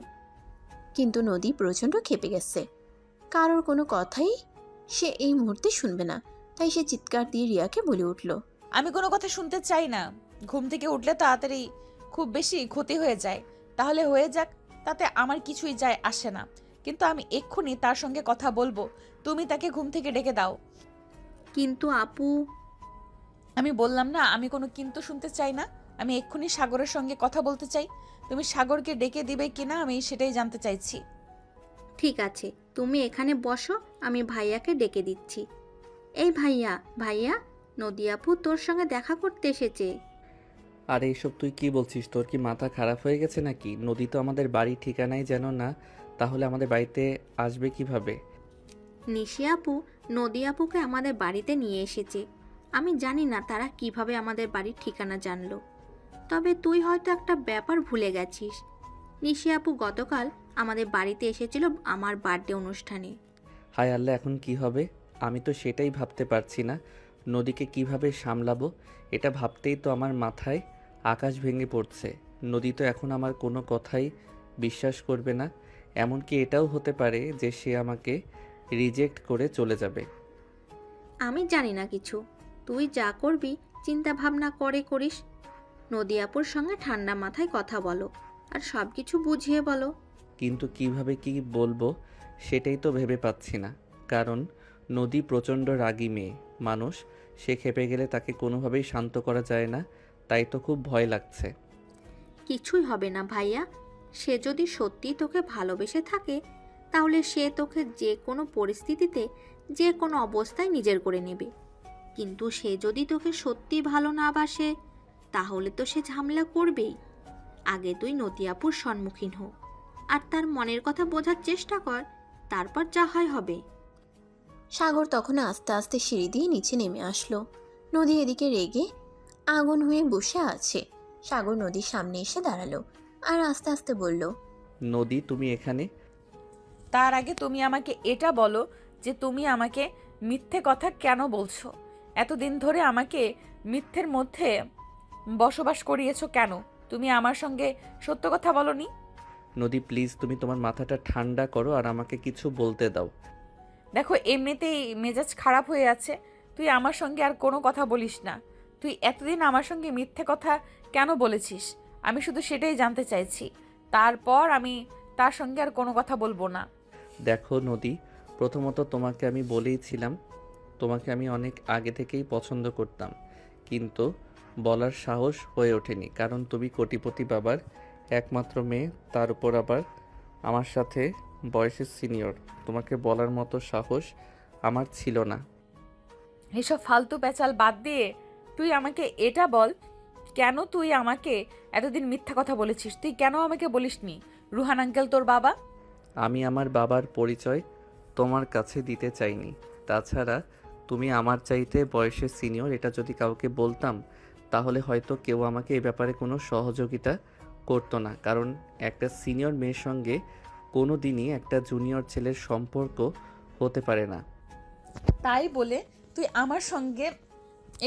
কিন্তু নদী প্রচণ্ড ক্ষেপে গেছে। কারোর কোনো কথাই সে এই মুহূর্তে শুনবে না, তাই সে চিৎকার দিয়ে রিয়াকে বলে উঠল, আমি কোনো কথা শুনতে চাই না। ঘুম থেকে উঠলে তাড়াতাড়ি খুব বেশি ক্ষতি হয়ে যায়, তাহলে হয়ে যাক, তাতে আমার কিছুই যায় আসে না, কিন্তু আমি এক্ষুনি তার সঙ্গে কথা বলবো। তুমি তাকে ঘুম থেকে ডেকে দাও। কিন্তু আপু, আমি বললাম না, আমি কোনো কিন্তু শুনতে চাই না। আমি এক্ষুনি সাগরের সঙ্গে কথা বলতে চাই। তুমি সাগরকে ডেকে দিবে কিনা আমি সেটাই জানতে চাইছি। ঠিক আছে, তুমি এখানে বসো, আমি ভাইয়াকে ডেকে দিচ্ছি। এই ভাইয়া, ভাইয়া, নদী আপু তোর সঙ্গে দেখা করতে এসেছে। আর এইসব তুই কি বলছিস? তোর কি মাথা খারাপ হয়ে গেছে নাকি? নদী তো আমাদের বাড়ির ঠিকানাই জানো না, তাহলে আমাদের বাড়িতে আসবে কিভাবে? নিশি আপু নদী আপুকে আমাদের বাড়িতে নিয়ে এসেছে। আমি জানি না তারা কিভাবে আমাদের বাড়ির ঠিকানা জানলো। তবে তুই হয়তো একটা ব্যাপার ভুলে গেছিস। নিশি আপু গতকাল আমাদের বাড়িতে এসেছিল আমার বার্থডে অনুষ্ঠানে। হায় আল্লাহ, এখন কি হবে? আমি তো সেটাই ভাবতে পারছি না, নদীকে কিভাবে সামলাবো। এটা ভাবতেই তো আমার মাথায় আকাশ ভেঙে পড়ছে। নদী তো এখন আমার কোনো কথাই বিশ্বাস করবে না। এমনকি এটাও হতে পারে যে সে আমাকে রিজেক্ট করে চলে যাবে। আমি জানি না কিছু, তুই যা করবি চিন্তা ভাবনা করে করিস। নদী আপুর সঙ্গে ঠান্ডা মাথায় কথা বলো, আর সব কিছু বুঝিয়ে বলো। কিন্তু কিভাবে কি বলবো সেটাই তো ভেবে পাচ্ছি না, কারণ নদী প্রচণ্ড রাগী মেয়ে মানুষ। সে খেপে গেলে তাকে কোনোভাবেই শান্ত করা যায় না, তাই তো খুব ভয় লাগছে। কিছুই হবে না ভাইয়া, সে যদি সত্যি তোকে ভালোবেসে থাকে তাহলে সে তোকে যে কোনো পরিস্থিতিতে যে কোনো অবস্থায় নিজের করে নেবে। কিন্তু সে যদি তোকে সত্যি ভালো না বাসে তাহলে তো সে ঝামেলা করবেই। আগে তুই নদী আপুর সম্মুখীন হো, আর তার মনের কথা বোঝার চেষ্টা কর। তারপর যা হয় হবে। সাগর তখন আস্তে আস্তে সিঁড়ি দিয়ে নিচে নেমে আসলো। নদী এদিকে রেগে আগুন হয়ে বসে আছে। সাগর নদীর সামনে এসে দাঁড়ালো আর আস্তে আস্তে বলল, নদী তুমি এখানে? তার আগে তুমি আমাকে এটা বলো যে তুমি আমাকে মিথ্যে কথা কেন বলছো? এতদিন ধরে আমাকে মিথ্যের মধ্যে বসবাস করিয়েছো কেন? তুমি আমার সঙ্গে সত্য কথা বলনি। নদী প্লিজ তুমি তোমার মাথাটা ঠান্ডা করো আর আমাকে কিছু বলতে দাও। দেখো এমনিতেই মেজাজ খারাপ হয়ে আছে, তুই আমার সঙ্গে আর কোনো কথা বলিস না। তুই এতদিন আমার সঙ্গে মিথ্যে কথা কেন বলেছিস? আমি শুধু সেটাই জানতে চাইছি। তারপর আমি তার সঙ্গে আর কোনো কথা বলবো না। দেখো নদী, প্রথমত তোমাকে আমি বলেইছিলাম তোমাকে আমি অনেক আগে থেকেই পছন্দ করতাম, কিন্তু বলার সাহস হয়ে ওঠেনি কারণ তুমি কোটিপতি বাবার একমাত্র মেয়ে, তার উপর আবার আমার সাথে বয়সের সিনিয়র। তোমাকে বলার মতো সাহস আমার ছিল না। এসব ফালতু প্যাচাল বাদ দিয়ে তুই আমাকে এটা বল, কেন তুই আমাকে এতদিন মিথ্যা কথা বলেছিস? তুই কেন আমাকে বলিসনি রুহান আঙ্কেল তোর বাবা? আমি আমার বাবার পরিচয় তোমার কাছে দিতে চাইনি। তাছাড়া তুমি আমার চাইতে বয়সে সিনিয়র, এটা যদি কাউকে বলতাম তাহলে হয়তো কেউ আমাকে এ ব্যাপারে কোনো সহযোগিতা করতো না, কারণ একটা সিনিয়র মেয়ের সঙ্গে কোনো দিনই একটা জুনিয়র ছেলের সম্পর্ক হতে পারে না। তাই বলে তুই আমার সঙ্গে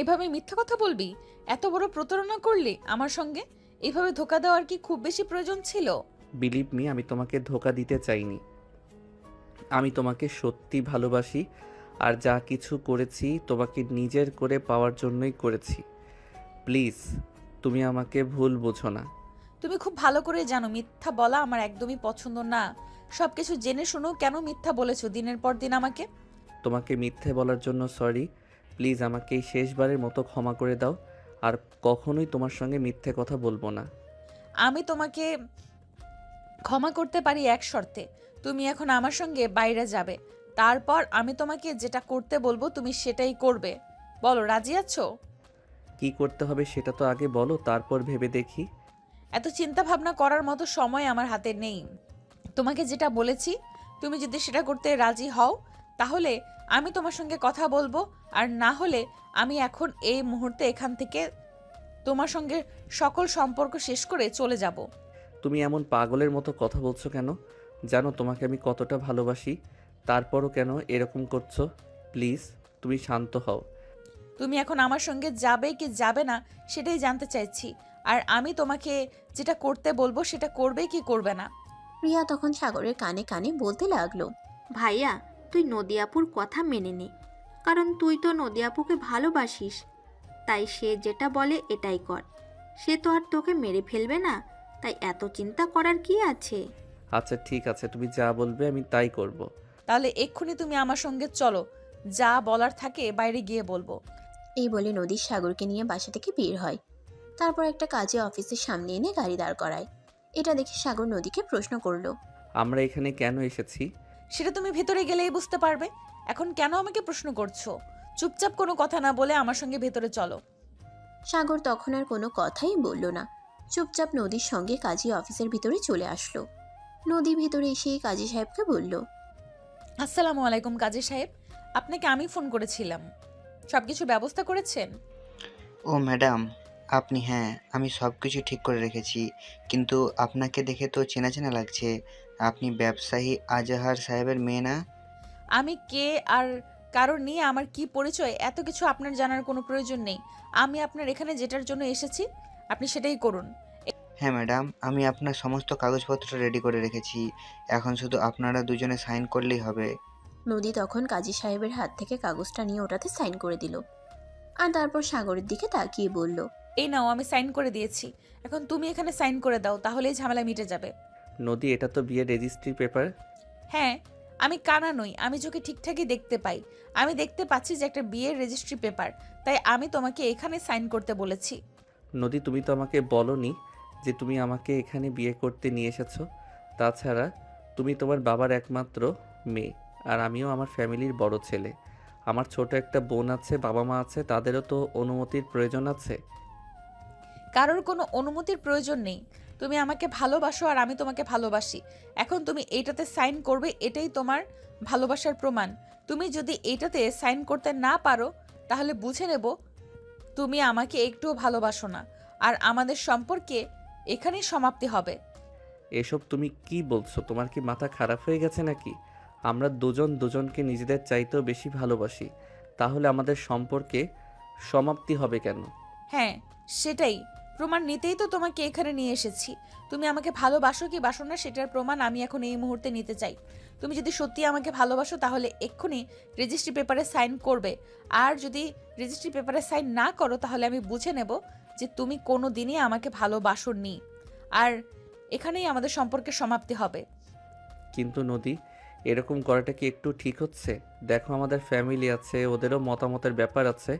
এভাবে মিথ্যা কথা বলবি? এত বড় প্রতারণা করলি আমার সঙ্গে? এভাবে ধোকা দেওয়ার কি খুব বেশি প্রয়োজন ছিল? বিলিভ মি, আমি তোমাকে ধোকা দিতে চাইনি। আমি তোমাকে সত্যি ভালোবাসি আর যা কিছু করেছি তোমাকে নিজের করে পাওয়ার জন্যই করেছি। প্লিজ তুমি আমাকে ভুল বোঝো না। তুমি খুব ভালো করে জানো মিথ্যা বলা আমার একদমই পছন্দ না। সবকিছু জেনে শুনো কেন মিথ্যা বলেছো দিনের পর দিন আমাকে? তোমাকে মিথ্যে বলার জন্য সরি। প্লিজ আমাকে এই শেষবারের মতো ক্ষমা করে দাও, আর কখনোই তোমার সঙ্গে মিথ্যে কথা বলবো না। আমি তোমাকে ক্ষমা করতে পারি এক শর্তে। তুমি এখন আমার সঙ্গে বাইরে যাবে, তারপর আমি তোমাকে যেটা করতে বলবো তুমি সেটাই করবে। বলো রাজি আছো? কি করতে হবে সেটা তো আগে বলো, তারপর ভেবে দেখি। এত চিন্তা ভাবনা করার মতো সময় আমার হাতে নেই। তোমাকে যেটা বলেছি তুমি যদি সেটা করতে রাজি হও তাহলে আমি তোমার সঙ্গে কথা বলবো, আর না হলে আমি এখন এই মুহূর্তে এখান থেকে তোমার সঙ্গে সকল সম্পর্ক শেষ করে চলে যাব। তুমি এমন পাগলের মতো কথা বলছো কেন? জানো তোমাকে আমি কতটা ভালোবাসি, তারপরও কেন এরকম করছো? প্লিজ তুমি শান্ত হও। তুমি এখন আমার সঙ্গে যাবে কি যাবে না সেটাই জানতে চাইছি, আর আমি তোমাকে যেটা করতে বলবো সেটা করবে কি করবে না। রিয়া তখন সাগরের কানে কানে বলতে লাগলো, ভাইয়া তুই নদী আপুর কথা মেনে নে, কারণ তুই তো নদী আপুকে ভালোবাসিস। তাই সে যেটা বলে এটাই কর। সে তো আর তোকে মেরে ফেলবে না, তাই এত চিন্তা করার কি আছে? আচ্ছা ঠিক আছে, তুমি যা বলবে আমি তাই করব। তাহলে এক্ষুনি তুমি আমার সঙ্গে চলো, যা বলার থাকে বাইরে গিয়ে বলবো। এই বলে নদী সাগরকে নিয়ে বাসা থেকে বের হয়। তারপর একটা কাজে অফিসের সামনে এনে গাড়ি দাঁড় করায়। এটা দেখে সাগর নদীকে প্রশ্ন করলো, আমরা এখানে কেন এসেছি? সেটা তুমি ভেতরে গেলেই বুঝতে পারবে। এখন কেন আমাকে প্রশ্ন করছো? চুপচাপ কোনো কথা না বলে আমার সঙ্গে ভেতরে চলো। সাগর তখন আর কোনো কথাই বলল না, চুপচাপ নদীর সঙ্গে কাজী অফিসের ভিতরে চলে আসলো। নদী ভিতরে এসে কাজী সাহেবকে বলল, আসসালামু আলাইকুম কাজী সাহেব, আপনাকে আমি ফোন করেছিলাম। সব কিছু ব্যবস্থা করেছেন? ও ম্যাডাম, আপনি? হ্যাঁ, আমি সব কিছু ঠিক করে রেখেছি, কিন্তু আপনাকে দেখে তো চেনা চেনা লাগছে। আপনি ব্যবসায়ী আজাহার সাহেবের মেয়ে না? আমি কে আর কারোর নিয়ে আমার কি পরিচয় এত কিছু আপনার জানার কোনো প্রয়োজন নেই। আমি আপনার এখানে যেটার জন্য এসেছি আপনি সেটাই করুন। হ্যাঁ ম্যাডাম, আমি আপনার সমস্ত কাগজপত্র রেডি করে রেখেছি, এখন শুধু আপনারা দুজনে সাইন করলেই হবে। নদী তখন কাজী সাহেবের হাত থেকে কাগজটা নিয়ে ওটাতে সাইন করে দিল, আর তারপর সাগরের দিকে তাকিয়ে বলল, এই নাও আমি সাইন করে দিয়েছি, এখন তুমি এখানে সাইন করে দাও, তাহলেই ঝামেলা মিটে যাবে। নদী, এটা তো বিয়ের রেজিস্ট্রি পেপার। হ্যাঁ, আমি কানা নই, আমি চোখে ঠিকঠাকই দেখতে পাই। আমি দেখতে পাচ্ছি যে একটা বিয়ের রেজিস্ট্রি পেপার, তাই আমি তোমাকে এখানে সাইন করতে বলেছি। নদী, তুমি তো আমাকে বলনি যে তুমি আমাকে এখানে বিয়ে করতে নিয়ে এসেছো। তাছাড়া তুমি তোমার বাবার একমাত্র মেয়ে, আর আমিও আমার ফ্যামিলির বড় ছেলে। আমার ছোট একটা বোন আছে, বাবা মা আছে, তাদেরও তো অনুমতির প্রয়োজন আছে। কারোর কোনো অনুমতির প্রয়োজন নেই। তুমি আমাকে ভালোবাসো আর আমি তোমাকে ভালোবাসি। এখন তুমি এইটাতে সাইন করবে, এটাই তোমার ভালোবাসার প্রমাণ। তুমি যদি এইটাতে সাইন করতে না পারো তাহলে বুঝে নেব তুমি আমাকে একটুও ভালোবাসো না, আর আমাদের সম্পর্কে এখানেই সমাপ্তি হবে। এসব তুমি কি বলছো? তোমার কি মাথা খারাপ হয়ে গেছে নাকি? আমরা দুজন দুজনকে নিজেদের চাইতেও বেশি ভালোবাসি, তাহলে আমাদের সম্পর্কে সমাপ্তি হবে কেন? হ্যাঁ, সেটাই প্রমাণ নিতেই তো তোমাকে এখানে নিয়ে এসেছি। তুমি আমাকে ভালোবাসো কি বাসো না সেটার প্রমাণ আমি এখন এই মুহূর্তে নিতে চাই। তুমি যদি সত্যি আমাকে ভালোবাসো তাহলে এক্ষুনি রেজিস্ট্রি পেপারে সাইন করবে, আর যদি রেজিস্ট্রি পেপারে সাইন না করো তাহলে আমি বুঝে নেব যে তুমি কোনো দিনই আমাকে ভালোবাসোনি, আর এখানেই আমাদের সম্পর্কের সমাপ্তি হবে। কিন্তু নদী, এরকম করাটা কি একটু ঠিক হচ্ছে? দেখো, আমাদের ফ্যামিলি আছে, ওদেরও মতামতের ব্যাপার আছে।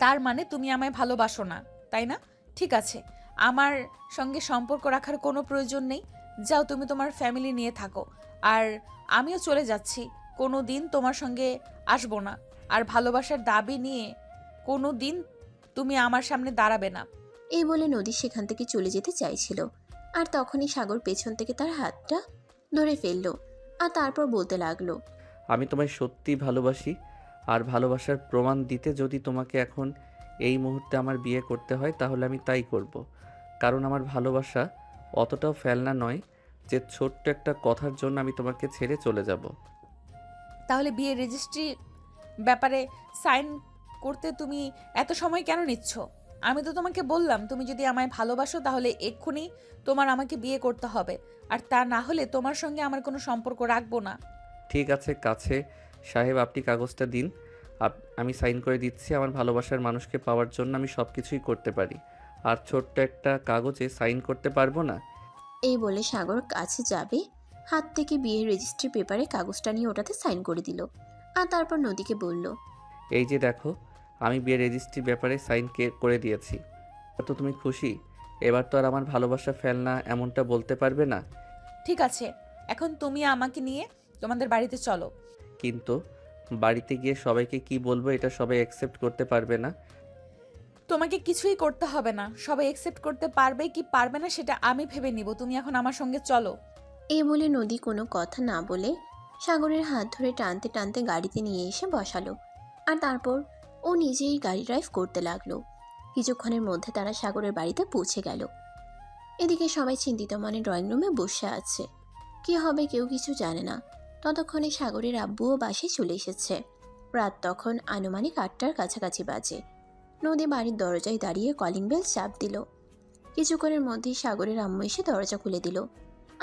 তার মানে তুমি আমায় ভালোবাসো না, তাই না? ঠিক আছে, আমার সঙ্গে সম্পর্ক রাখার কোনো প্রয়োজন নেই। যাও, তুমি তোমার ফ্যামিলি নিয়ে থাকো, আর আমিও চলে যাচ্ছি। কোনো দিন তোমার সঙ্গে আসবো না, আর ভালোবাসার দাবি নিয়ে কোনো দিন তুমি আমার সামনে দাঁড়াবে না। এই বলে নদী সেখান থেকে চলে যেতে চাইছিল, আর তখনই সাগর পেছন থেকে তার হাতটা ধরে ফেললো, আর তারপর বলতে লাগলো, আমি তোমায় সত্যি ভালোবাসি, আর ভালোবাসার প্রমাণ দিতে যদি তোমাকে এখন এই মুহূর্তে আমার বিয়ে করতে হয় তাহলে আমি তাই করব। কারণ আমার ভালোবাসা অতটাও ফেলনা নয় যে ছোট্ট একটা কথার জন্য আমি তোমাকে ছেড়ে চলে যাব। তাহলে বিয়ে রেজিস্ট্রি ব্যাপারে সাইন করতে তুমি এত সময় কেন নিচ্ছ? আমি তো তোমাকে বললাম তুমি যদি আমায় ভালোবাসো তাহলে এক্ষুনি তোমার আমাকে বিয়ে করতে হবে, আর তা না হলে তোমার সঙ্গে আমার কোনো সম্পর্ক রাখবো না। ঠিক আছে কাছে সাহেব, আপনি কাগজটা দিন, আমি সাইন করে দিচ্ছি। আমার ভালোবাসার মানুষকে পাওয়ার জন্য আমি সব কিছুই করতে পারি, আর ছোট্ট একটা কাগজে সাইন করতে পারবো না? এই বলে সাগর কাছে যাবে, হাত থেকে বিয়ের রেজিস্ট্রি পেপারে কাগজটা নিয়ে ওটাতে সাইন করে দিল, আর তারপর নদীকে বলল, এই যে দেখো, আমি বিয়ের রেজিস্ট্রি ব্যাপারে সাইন করে দিয়েছি। তো তুমি খুশি? এবার তো আর আমার ভালোবাসা ফেলনা এমনটা বলতে পারবে না। ঠিক আছে, এখন তুমি আমাকে নিয়ে তোমাদের বাড়িতে চলো। কিন্তু বাড়িতে গিয়ে সবাইকে কি বলবো এটা সবাই অ্যাকসেপ্ট করতে পারবে না। তোমাকে কিছুই করতে হবে না, সবাই একসেপ্ট করতে পারবে কি পারবে না সেটা আমি ভেবে নিব। তুমি এখন আমার সঙ্গে চলো। এই বলে নদী কোনো কথা না বলে সাগরের হাত ধরে টানতে টানতে গাড়িতে নিয়ে এসে বসালো, আর তারপর ও নিজেই গাড়ি ড্রাইভ করতে লাগলো। কিছুক্ষণের মধ্যে তারা সাগরের বাড়িতে পৌঁছে গেল। এদিকে সবাই চিন্তিত মনে ড্রয়িং রুমে বসে আছে, কি হবে কেউ কিছু জানে না। ততক্ষণে সাগরের আব্বুও বাসে চলে এসেছে। রাত তখন আনুমানিক 8টার কাছাকাছি বাজে। নদী বাড়ির দরজায় দাঁড়িয়ে কলিং বেল চাপ দিল। কিছুক্ষণের মধ্যেই সাগরের আম্মু এসে দরজা খুলে দিল,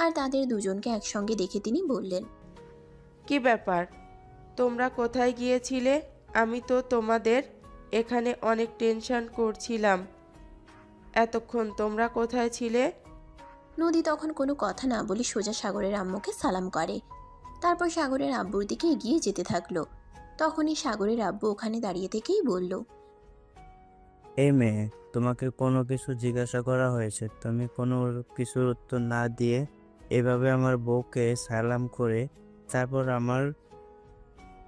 আর তাদের দুজনকে একসঙ্গে দেখে তিনি বললেন, কি ব্যাপার, তোমরা কোথায় গিয়েছিলে? আমি তো তোমাদের এখানে অনেক টেনশন করছিলাম। এতক্ষণ তোমরা কোথায় ছিলে? নদী তখন কোনো কথা না বলে সোজা সাগরের আম্মুকে সালাম করে, তারপর সাগরের আব্বুর দিকে এগিয়ে যেতে থাকলো। তখনই সাগরের আব্বু ওখানে দাঁড়িয়ে থেকেই বলল, এই মেয়ে, তোমাকে কোনো কিছু জিজ্ঞাসা করা হয়েছে, তুমি কোনো কিছুর উত্তর না দিয়ে এভাবে আমার বউকে সালাম করে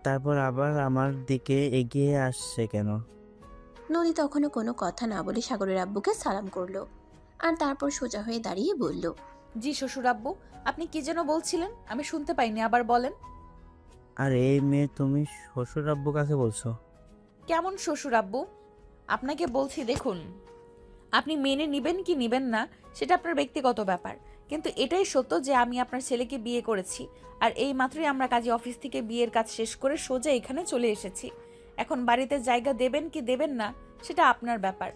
তারপর আবার আমার দিকে এগিয়ে আসছে কেন? নদী তখনও কোনো কথা না বলে সাগরের আব্বুকে সালাম করলো, আর তারপর সোজা হয়ে দাঁড়িয়ে বলল, জি শ্বশুর আব্বু, আপনি কি যেন বলছিলেন? আমি শুনতে পাইনি, আবার বলেন। আর এই মেয়ে, তুমি শ্বশুর আব্বু কাকে বলছো? কেমন শ্বশুর আব্বু? আপনাকে বলছি, দেখুন, আপনি মেনে নিবেন কি নিবেন না সেটা আপনার ব্যক্তিগত ব্যাপার, কিন্তু এটাই সত্য যে আমি আপনার ছেলেকে বিয়ে করেছি, আর এই মাত্রই আমরা কাজী অফিস থেকে বিয়ের কাজ শেষ করে সোজা এখানে চলে এসেছি। এখন বাড়িতে জায়গা দেবেন কি দেবেন না সেটা আপনার ব্যাপার।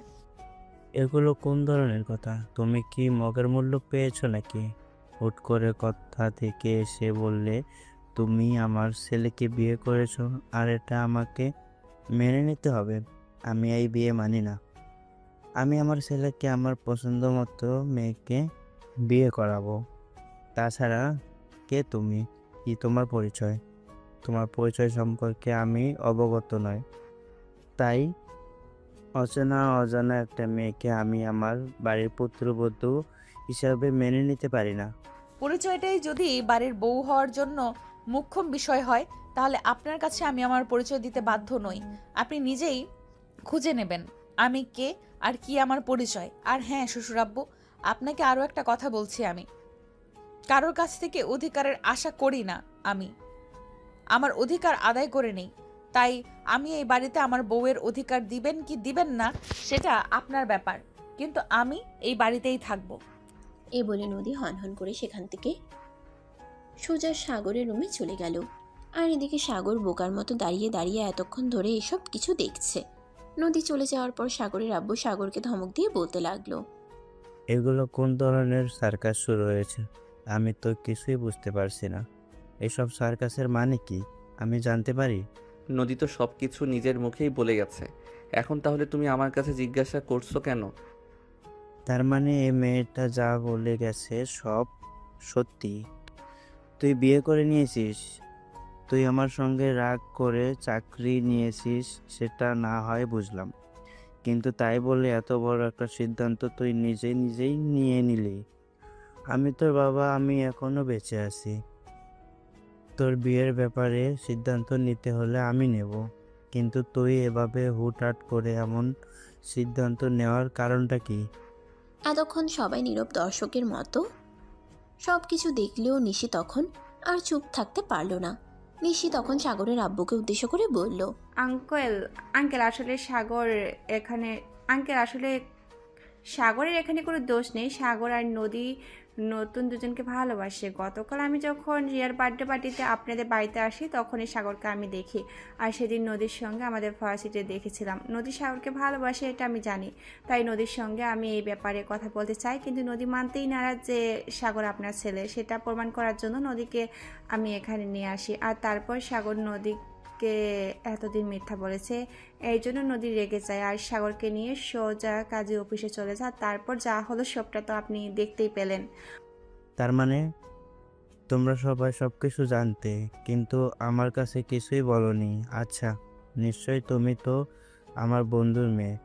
এগুলো কোন ধরনের কথা? তুমি কি মগের মূল্য পেয়েছো নাকি? হুট করে কথা থেকে এসে বললে তুমি আমার ছেলেকে বিয়ে করেছো, আর এটা আমাকে মেনে নিতে হবে? আমি এই বিয়ে মানি না। আমি আমার ছেলেকে আমার পছন্দ মতো মেয়েকে বিয়ে করাবো। তাছাড়া কে তুমি? কি তোমার পরিচয়? তোমার পরিচয় সম্পর্কে আমি অবগত নই, তাই অজানা একটা মেয়েকে আমি আমার বাড়ির পুত্রবধূ হিসাবে মেনে নিতে পারি না। পরিচয়টাই যদি বাড়ির বউ হওয়ার জন্য মুখ্যম বিষয় হয় তাহলে আপনার কাছে আমি আমার পরিচয় দিতে বাধ্য নই। আপনি নিজেই খুঁজে নেবেন আমি কে আর কি আমার পরিচয়। আর হ্যাঁ শ্বশুর আব্বু, আপনাকে আরও একটা কথা বলছি, আমি কারোর কাছ থেকে অধিকারের আশা করি না। আমি আমার অধিকার আদায় করে নেই। তাই আমি এই বাড়িতে আমার বউয়ের অধিকার দিবেন কি দিবেন না সেটা আপনার ব্যাপার, কিন্তু আমি এই বাড়িতেই থাকবো। এ বলে নদী হনহন করে সেখান থেকে সোজা সাগরের রুমে চলে গেল। আর এদিকে সাগর বোকার মতো দাঁড়িয়ে দাঁড়িয়ে এতক্ষণ ধরে এসব কিছু দেখছে। নদী চলে যাওয়ার পর সাগরের আব্বু সাগরকে ধমক দিয়ে বলতে লাগলো, এগুলো কোন ধরনের সার্কাস শুরু হয়েছে? আমি তো কিছুই বুঝতে পারছি না। এসব সার্কাসের মানে কি আমি জানতে পারি? নদী তো সব কিছু নিজের মুখেই বলে গেছে, এখন তাহলে তুমি আমার কাছে জিজ্ঞাসা করছো কেন? তার মানে এই মেয়েটা যা বলে গেছে সব সত্যি? তুই বিয়ে করে নিয়েছিস, তুই আমার সঙ্গে রাগ করে চাকরি নিয়েছিস, সেটা না হয় বুঝলাম, কিন্তু তাই বলে এত বড় একটা সিদ্ধান্ত তুই নিজেই নিয়ে নিলি। আমি তোর বাবা, আমি এখনো বেঁচে আছি। তোর বিয়ের ব্যাপারে সিদ্ধান্ত নিতে হলে আমি নেব, কিন্তু তুই এভাবে হুটহাট করে এমন সিদ্ধান্ত নেওয়ার কারণটা কি? এতক্ষণ সবাই নীরব দর্শকের মতো সব কিছু দেখলেও নিশি তখন আর চুপ থাকতে পারল না। নিশি তখন সাগরের আব্বুকে উদ্দেশ্য করে বলল, আঙ্কেল আসলে সাগরের এখানে কোনো দোষ নেই। সাগর আর নদী নতুন দুজনকে ভালোবাসে। গতকাল আমি যখন রিয়ার বার্থডে পার্টিতে আপনাদের বাড়িতে আসি তখনই সাগরকে আমি দেখি, আর সেদিন নদীর সঙ্গে আমাদের ভার্সিটিতে দেখেছিলাম। নদী সাগরকে ভালোবাসে এটা আমি জানি, তাই নদীর সঙ্গে আমি এই ব্যাপারে কথা বলতে চাই, কিন্তু নদী মানতেই নারাজ যে সাগর আপনার ছেলে। সেটা প্রমাণ করার জন্য নদীকে আমি এখানে নিয়ে আসি, আর তারপর সাগর নদীকে এতদিন মিথ্যা বলেছে, এই জন্য নদী রেগে যায় আর সাগরকে নিয়ে সোজা কাজী অফিসে চলে যায়। তারপর যা হলো সবটা তো আপনি দেখতেই পেলেন। তার মানে তোমরা সবাই সব কিছু জানতে, কিন্তু আমার কাছে কিছুই বলনি। আচ্ছা, নিশ্চয়ই তুমি তো আমার বন্ধুর মেয়ে।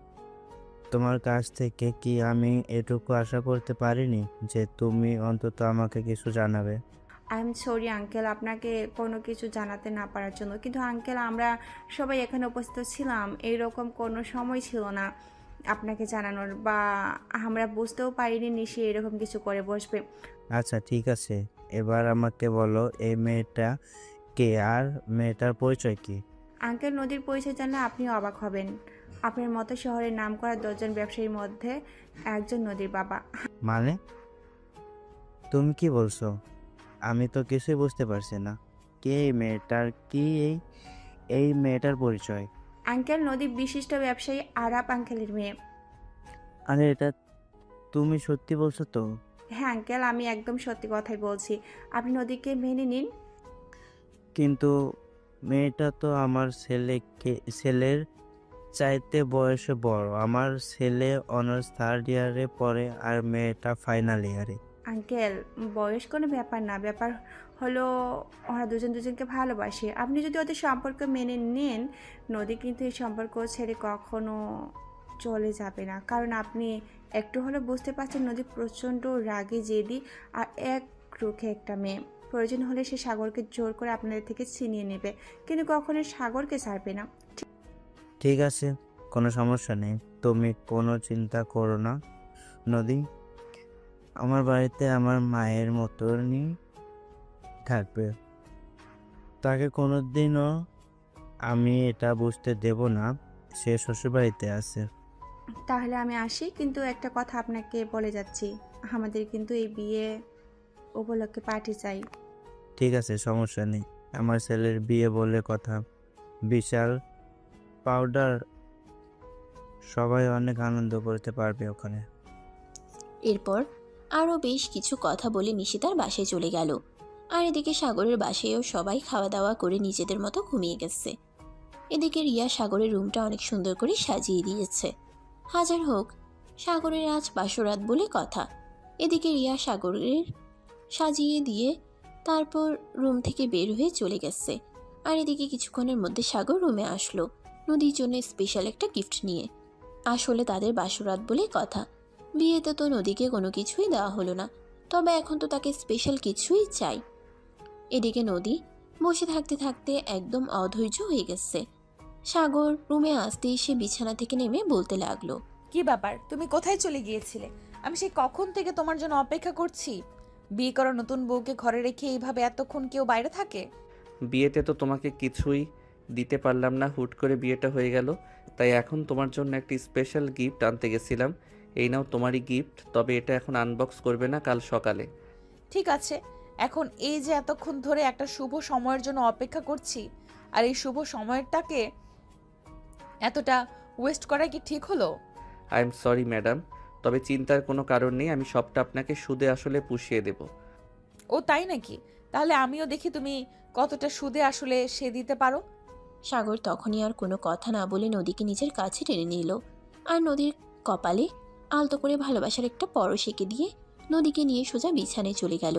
তোমার কাছ থেকে কি আমি এটুকু আশা করতে পারিনি যে তুমি অন্তত আমাকে কিছু জানাবে? আই এম সরি আঙ্কেল, আপনাকে কোনো কিছু জানাতে না পারার জন্য, কিন্তু আঙ্কেল আমরা সবাই এখানে উপস্থিত ছিলাম, এইরকম কোনো সময় ছিল না আপনাকে জানানোর, বা আমরা বুঝতেও পারিনি নিশি এরকম কিছু করে বসবে। আচ্ছা ঠিক আছে, এবার আমাকে বলো এই মেয়েটা কে আর মেয়েটার পরিচয় কি? আঙ্কেল নদীর পরিচয় জানলে আপনিও অবাক হবেন। আপনার মতো শহরের নামকরা 10 জন ব্যবসায়ীর মধ্যে একজন নদীর বাবা। মানে তুমি কি বলছো? আমি তো কিছুই বুঝতে পারছি না। কে এই মেয়েটার, কি এই মেয়েটার পরিচয়? আঙ্কেল নদী বিশিষ্ট ব্যবসায়ী আরাপ আঙ্কেলের মেয়ে। আরে এটা তুমি সত্যি বলছো তো? হ্যাঁ আঙ্কেল, আমি একদম সত্যি কথাই বলছি, আপনি নদীকে মেনে নিন। কিন্তু মেয়েটা তো আমার ছেলের চাইতে বয়সে বড়। আমার ছেলে অনার্স 3rd ইয়ারে পড়ে আর মেয়েটা ফাইনাল ইয়ারে। আঙ্কেল বয়স কোনো ব্যাপার না, ব্যাপার হলো ওরা দুজনকে ভালোবাসে। আপনি যদি ওদের সম্পর্ক মেনে নেন, নদী কিন্তু এই সম্পর্ক ছেড়ে কখনো চলে যাবে না, কারণ আপনি একটু হলেও বুঝতে পারছেন নদী প্রচণ্ড রাগী, জেদি আর এক রুখে একটা মেয়ে। প্রয়োজন হলে সে সাগরকে জোর করে আপনাদের থেকে ছিনিয়ে নেবে, কিন্তু কখনো সাগরকে ছাড়বে না। ঠিক আছে, কোনো সমস্যা নেই, তুমি কোনো চিন্তা করো না নদী। আমার বাড়িতে আমার মায়ের মতনই থাকবে, তাকে কোনোদিনও আমি এটা বুঝতে দেব না সে শ্বশুরবাড়িতে আছে। তাহলে আমি আসি, কিন্তু একটা কথা আপনাকে বলে যাচ্ছি, আমাদের কিন্তু এই বিয়ে উপলক্ষে পার্টি চাই। ঠিক আছে, সমস্যা নেই, আমার ছেলের বিয়ে বলে কথা, বিশাল পাউডার, সবাই অনেক আনন্দ করতে পারবে ওখানে। এরপর আরও বেশ কিছু কথা বলে নিশি তার বাসায় চলে গেল। আর এদিকে সাগরের বাসায়ও সবাই খাওয়া দাওয়া করে নিজেদের মতো ঘুমিয়ে গেছে। এদিকে রিয়া সাগরের রুমটা অনেক সুন্দর করে সাজিয়ে দিয়েছে। হাজার হোক সাগরের আজ বাসরাত বলে কথা। এদিকে রিয়া সাগরের সাজিয়ে দিয়ে তারপর রুম থেকে বের হয়ে চলে গেছে। আর এদিকে কিছুক্ষণের মধ্যে সাগর রুমে আসলো নদীর জন্য স্পেশাল একটা গিফট নিয়ে। আসলে তাদের বাসরাত বলে কথা, বিয়েতে তো নদীকে কোনো কিছুই দেওয়া হলো না, তবে এখন তো তাকে স্পেশাল কিছুই চাই। এদিকে নদী বসে থাকতে থাকতে একদম অধৈর্য হয়ে গেছে। সাগর রুমে আসতে এসে বিছানা থেকে নেমে বলতে লাগলো, কি ব্যাপার, তুমি কোথায় চলে গিয়েছিলে? আমি সেই কখন থেকে তোমার জন্য অপেক্ষা করছি। বিয়ে করা নতুন বউকে ঘরে রেখে এইভাবে এতক্ষণ কেউ বাইরে থাকে? বিয়েতে তো তোমাকে কিছুই দিতে পারলাম না, হুট করে বিয়েটা হয়ে গেল। তাই এখন তোমার জন্য একটি স্পেশাল গিফট আনতে গেছিলাম। এই নাও তোমারই গিফট, তবে এটা এখন আনবক্স করবে না, কাল সকালে। ঠিক আছে, এখন এই যে এতক্ষণ ধরে একটা শুভ সময়ের জন্য অপেক্ষা করছি, আর এই শুভ সময়টাকে এতটা ওয়েস্ট করা কি ঠিক হলো? আই এম সরি ম্যাডাম, তবে চিন্তার কোনো কারণ নেই, আমি সবটা আপনাকে সুদে আসলে পুষিয়ে দেব। ও তাই নাকি? তাহলে আমিও দেখি তুমি কতটা সুদে আসলে সে দিতে পারো। সাগর তখনই আর কোনো কথা না বলে নদীকে নিজের কাছে টেনে নিল, আর নদীর কপালে আলতো করে ভালোবাসার একটা পরশ এঁকে দিয়ে নদীকে নিয়ে সোজা বিছানায় চলে গেল।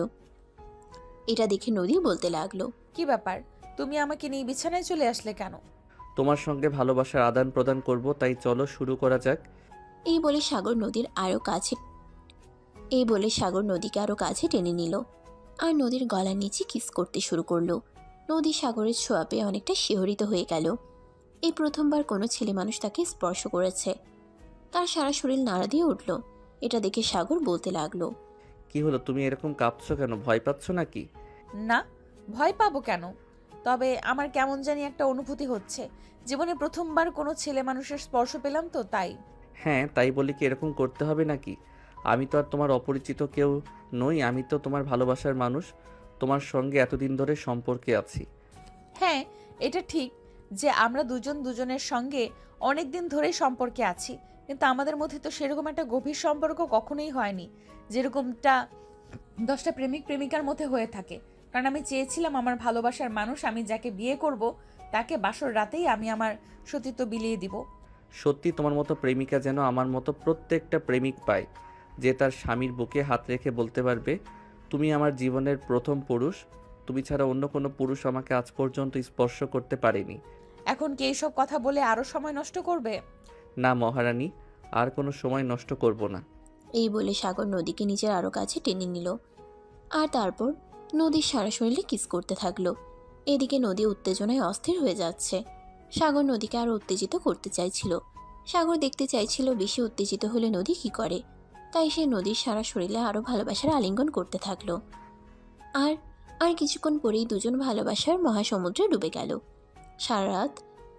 এটা দেখে নদী বলতে লাগলো, কি ব্যাপার, তুমি আমাকে নিয়ে বিছানায় চলে আসলে কেন? তোমার সঙ্গে ভালোবাসার আদান প্রদান করব, তাই চলো শুরু করা যাক। এই বলে সাগর নদীকে আরো কাছে টেনে নিল, আর নদীর গলার নিচে কিস করতে শুরু করলো। নদী সাগরের ছোঁয়া পেয়ে অনেকটা শিহরিত হয়ে গেল। এই প্রথমবার কোনো ছেলে মানুষ তাকে স্পর্শ করেছে। তার সারা শরীর নাড়া দিয়ে উঠল। এটা দেখে সাগর বলতে লাগলো, কি হলো, তুমি এরকম কাঁপছো কেন? ভয় পাচ্ছ নাকি? না, ভয় পাবো কেন? তবে আমার কেমন জানি একটা অনুভূতি হচ্ছে, জীবনে প্রথমবার কোনো ছেলে মানুষের স্পর্শ পেলাম তো তাই। হ্যাঁ, তাই বলে কি এরকম করতে হবে নাকি? আমি তো আর তোমার অপরিচিত কেউ নই, আমি তো তোমার ভালোবাসার মানুষ। তোমার সঙ্গে এতদিন ধরে সম্পর্কে আছি। হ্যাঁ, এটা ঠিক যে আমরা দুজন দুজনের সঙ্গে অনেক দিন ধরেই সম্পর্কে আছি, কিন্তু আমাদের মধ্যে তো সেরকম একটা গভীর সম্পর্ক কখনোই হয়নি, যেরকমটা 10টা প্রেমিক প্রেমিকার মধ্যে হয়ে থাকে। কারণ আমি চেয়েছিলাম আমার ভালোবাসার মানুষ, আমি যাকে বিয়ে করব তাকে বাসর রাতেই আমি আমার সতীত্ব বিলিয়ে দিব। সত্যি তোমার মতো প্রেমিকা যেন আমার মতো প্রত্যেকটা প্রেমিক পায়, যে তার স্বামীর বুকে হাত রেখে বলতে পারবে, তুমি আমার জীবনের প্রথম পুরুষ। তুমি ছাড়া অন্য কোনো পুরুষ আমাকে আজ পর্যন্ত স্পর্শ করতে পারেনি। এখন কি এইসব কথা বলে আরো সময় নষ্ট করবে? না মহারানী, আর কোনো সময় নষ্ট করব না। এই বলে সাগর নদীকে নিজের আরো কাছে টেনে নিল, আর তারপর নদীর সারা শরীরে কিস করতে থাকলো। এদিকে নদী উত্তেজনায় অস্থির হয়ে যাচ্ছে। সাগর নদীকে আরো উত্তেজিত করতে চাইছিল। সাগর দেখতে চাইছিল বেশি উত্তেজিত হলে নদী কি করে। তাই সে নদীর সারা শরীরে আরো ভালোবাসার আলিঙ্গন করতে থাকলো। আর আর কিছুক্ষণ পরেই দুজন ভালোবাসার মহাসমুদ্রে ডুবে গেল। সারা রাত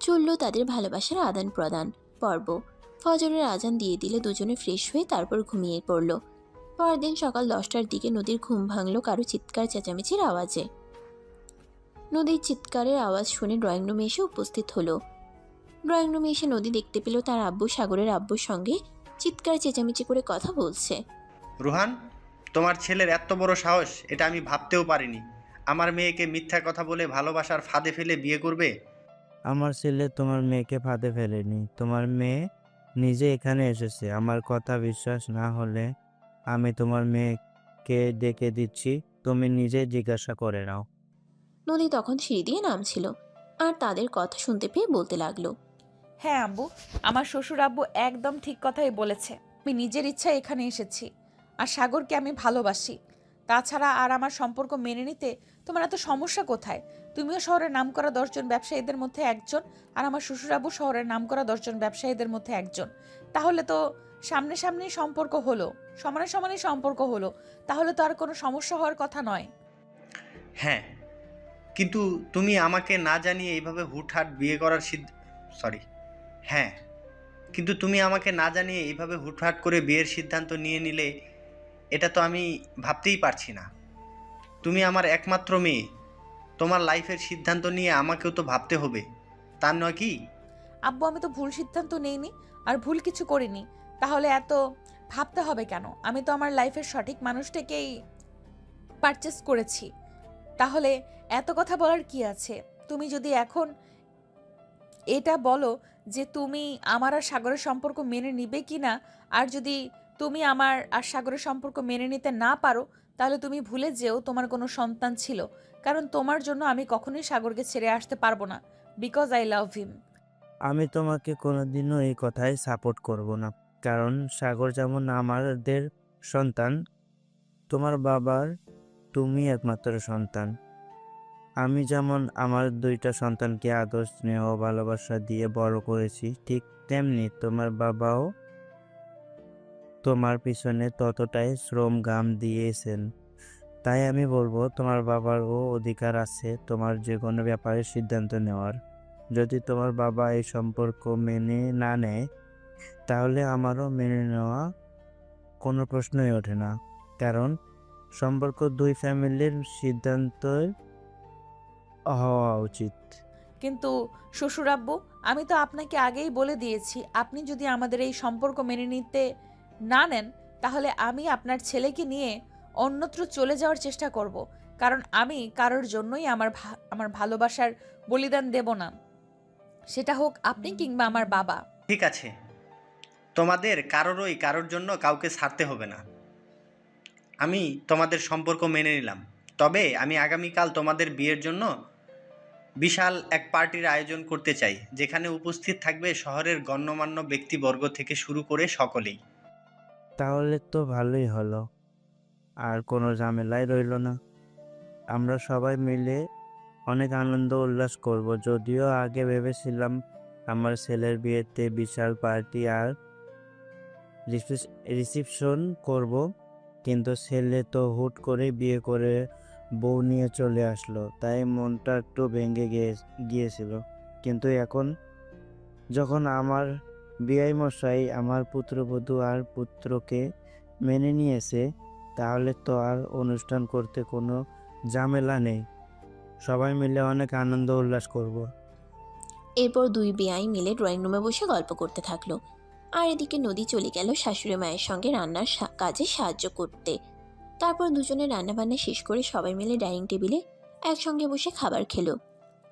চলল তাদের ভালোবাসার আদান প্রদান পর্ব। ফজরের আজান দিয়ে দিলে দুজনে ফ্রেশ হয়ে তারপর ঘুমিয়ে পড়ল। পরদিন সকাল 10টার দিকে নদীর ঘুম ভাঙল কারো চিৎকার চেঁচামেচির আওয়াজে। নদীর চিৎকারের আওয়াজ শুনে ড্রয়িং রুমে এসে উপস্থিত হলো। ড্রয়িং রুমে এসে নদী দেখতে পেল তার আব্বু সাগরের আব্বুর সঙ্গে চিৎকার চেঁচামেচি করে কথা বলছে। রুহান, তোমার ছেলের এত বড় সাহস, এটা আমি ভাবতেও পারিনি। আমার মেয়েকে মিথ্যা কথা বলে ভালোবাসার ফাঁদে ফেলে বিয়ে করবে। আমার ছেলে তোমার মেয়েকে ফাঁদে ফেলেনি, তোমার মেয়ে নিজে এখানে এসেছে। আমার কথা বিশ্বাস না হলে আমি তোমার মেয়েকে ডেকে দিচ্ছি, তুমি নিজে জিজ্ঞাসা করে নাও। নদী তখন সিঁড়ি দিয়ে নামছিল, আর তাদের কথা শুনতে পেয়ে বলতে লাগলো, হ্যাঁ আব্বু, আমার শ্বশুর আব্বু একদম ঠিক কথাই বলেছে। আমি নিজের ইচ্ছায় এখানে এসেছি, আর সাগরকে আমি ভালোবাসি। তাছাড়া আর আমার সম্পর্ক মেনে নিতে তোমার এত সমস্যা কোথায়? তুমিও শহরের নামকরা 10জন ব্যবসায়ীদের মধ্যে একজন, আর আমার শ্বশুর আব্বু শহরের নামকরা 10জন ব্যবসায়ীদের মধ্যে একজন। তাহলে তো সামনাসামনি সম্পর্ক হলো, সমানে সম্পর্ক হলো, তাহলে তো আর কোনো সমস্যা হওয়ার কথা নয়। হ্যাঁ, কিন্তু তুমি আমাকে না জানিয়ে এইভাবে হুটহাট বিয়ে করার হ্যাঁ, কিন্তু তুমি আমাকে না জানিয়ে এইভাবে হুটহাট করে বিয়ের সিদ্ধান্ত নিয়ে নিলে, এটা তো আমি ভাবতেই পারছি না। তুমি আমার একমাত্র মেয়ে, তোমার লাইফের সিদ্ধান্ত নিয়ে আমাকেও তো ভাবতে হবে, তা নয় কি? আব্বু, আমি তো ভুল সিদ্ধান্ত নেইনি আর ভুল কিছু করিনি, তাহলে এত ভাবতে হবে কেন? আমি তো আমার লাইফের সঠিক মানুষটাকেই পারচেস করেছি, তাহলে এত কথা বলার কি আছে? তুমি যদি এখন এটা বলো যে তুমি আমার আর সাগরের সম্পর্ক মেনে নিবে কি না, আর যদি তুমি আমার আর সাগরের সম্পর্ক মেনে নিতে না পারো, তাহলে তুমি ভুলে যেও তোমার কোনো সন্তান ছিল, কারণ তোমার জন্য আমি কখনোই সাগরকে ছেড়ে আসতে পারবো না, বিকজ আই লাভ হিম। আমি তোমাকে কোনোদিনও এই কথায় সাপোর্ট করব না, কারণ সাগর যেমন আমাদের সন্তান, তোমার বাবার তুমি একমাত্র সন্তান। আমি যেমন আমার 2টা সন্তানকে আদর স্নেহ ও ভালোবাসা দিয়ে বড় করেছি, ঠিক তেমনি তোমার বাবাও তোমার পিছনে ততটাই শ্রম ঘাম দিয়েছেন। তাই আমি বলবো তোমার বাবারও অধিকার আছে তোমার যে কোনো ব্যাপারে সিদ্ধান্ত নেওয়ার। যদি তোমার বাবা এই সম্পর্ক মেনে না নেয় তাহলে আমারও মেনে নেওয়া কোনো প্রশ্নই ওঠে না, কারণ সম্পর্ক দুই ফ্যামিলির সিদ্ধান্তই হওয়া উচিত। কিন্তু শ্বশুর আব্বু, আমি তো আপনাকে আগেই বলে দিয়েছি, আপনি যদি আমাদের এই সম্পর্ক মেনে নিতে না নেন তাহলে আমি আপনার ছেলেকে নিয়ে অন্যত্র চলে যাওয়ার চেষ্টা করব। কারণ আমি কারোর জন্যই আমার ভালোবাসার বলিদান দেব না, সেটা হোক আপনি কিংবা আমার বাবা। ঠিক আছে, তোমাদের কারোরই কারোর জন্য কাউকে ছাড়তে হবে না। আমি তোমাদের সম্পর্ক মেনে নিলাম, তবে আমি আগামীকাল তোমাদের বিয়ের জন্য বিশাল এক পার্টির আয়োজন করতে চাই, যেখানে উপস্থিত থাকবে শহরের গণ্যমান্য ব্যক্তিবর্গ থেকে শুরু করে সকলেই। তাহলে তো ভালোই হলো, আর কোনো ঝামেলাই রইল না। আমরা সবাই মিলে অনেক আনন্দ উল্লাস করব। যদিও আগে ভেবেছিলাম আমার ছেলের বিয়েতে বিশাল পার্টি আর রিসেপশন করব, কিন্তু ছেলে তো হুট করে বিয়ে করে বউ নিয়ে চলে আসলো, তাই মনটা একটু ভেঙে গিয়েছিল। কিন্তু এখন যখন আমার বিআই মশাই আমার পুত্রবধূ আর পুত্রকে মেনে নিয়েছে, তাহলে তো আর অনুষ্ঠান করতে কোনো ঝামেলা নেই। সবাই মিলে অনেক আনন্দ উল্লাস করব। এরপর দুই বেয়াই মিলে ড্রয়িং রুমে বসে গল্প করতে থাকলো। আর এদিকে নদী চলে গেল শাশুড়ি মায়ের সঙ্গে রান্নার কাজে সাহায্য করতে। তারপর দুজনে রান্নাবান্না শেষ করে সবাই মিলে ডাইনিং টেবিলে একসঙ্গে বসে খাবার খেলো।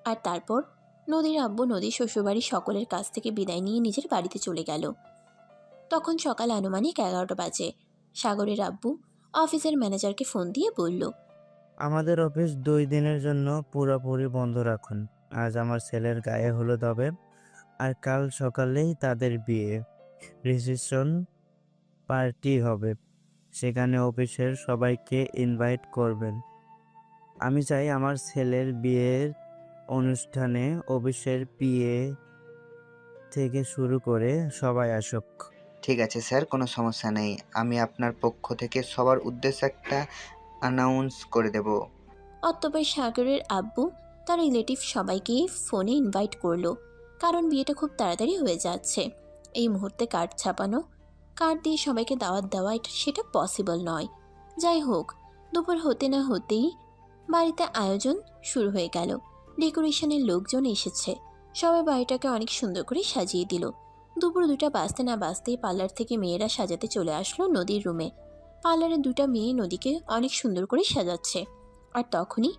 আর তারপর নদীর আব্বু নদীর শ্বশুরবাড়ির সকলের কাছ থেকে বিদায় নিয়ে নিজের বাড়িতে চলে গেল। তখন সকাল আনুমানিক 11টা বাজে। সাগরের আব্বু অফিসের ম্যানেজারকে ফোন দিয়ে বলল, আমাদের অফিস 2 দিনের জন্য পুরোপুরি বন্ধ রাখুন। আজ আমার ছেলের গায়ে হলুদ হবে, আর কাল সকালেই তাদের বিয়ে। রিসেপশন পার্টি হবে, সেখানে অফিসের সবাইকে ইনভাইট করবেন। আমি চাই আমার ছেলের বিয়ের অনুষ্ঠানে অফিসের পিএ থেকে শুরু করে সবাই আসুক। ঠিক আছে স্যার, কোনো সমস্যা নেই। আমি আপনার পক্ষ থেকে সবার উদ্দেশ্যে একটা অ্যানাউন্স করে দেব। অতঃপর সাগরের আব্বু তার রিলেটিভ সবাইকে ফোনে ইনভাইট করলো, কারণ বিয়েটা খুব তাড়াতাড়ি হয়ে যাচ্ছে। এই মুহূর্তে কার্ড ছাপানো, কার্ড দিয়ে সবাইকে দাওয়াত দেওয়া সেটা পসিবল নয়। যাই হোক, দুপুর হতে না হতেই বাড়িতে আয়োজন শুরু হয়ে গেল। ডেকোরেশনের লোকজন এসেছে, সবাই বাড়িটাকে অনেক সুন্দর করে সাজিয়ে দিল। দুপুর 2টা বাজতে না বাজতেই পার্লার থেকে মেয়েরা সাজাতে চলে আসলো নদীর রুমে। পার্লারে 2টা মেয়ে নদীকে অনেক সুন্দর করে সাজাচ্ছে। আর তখনই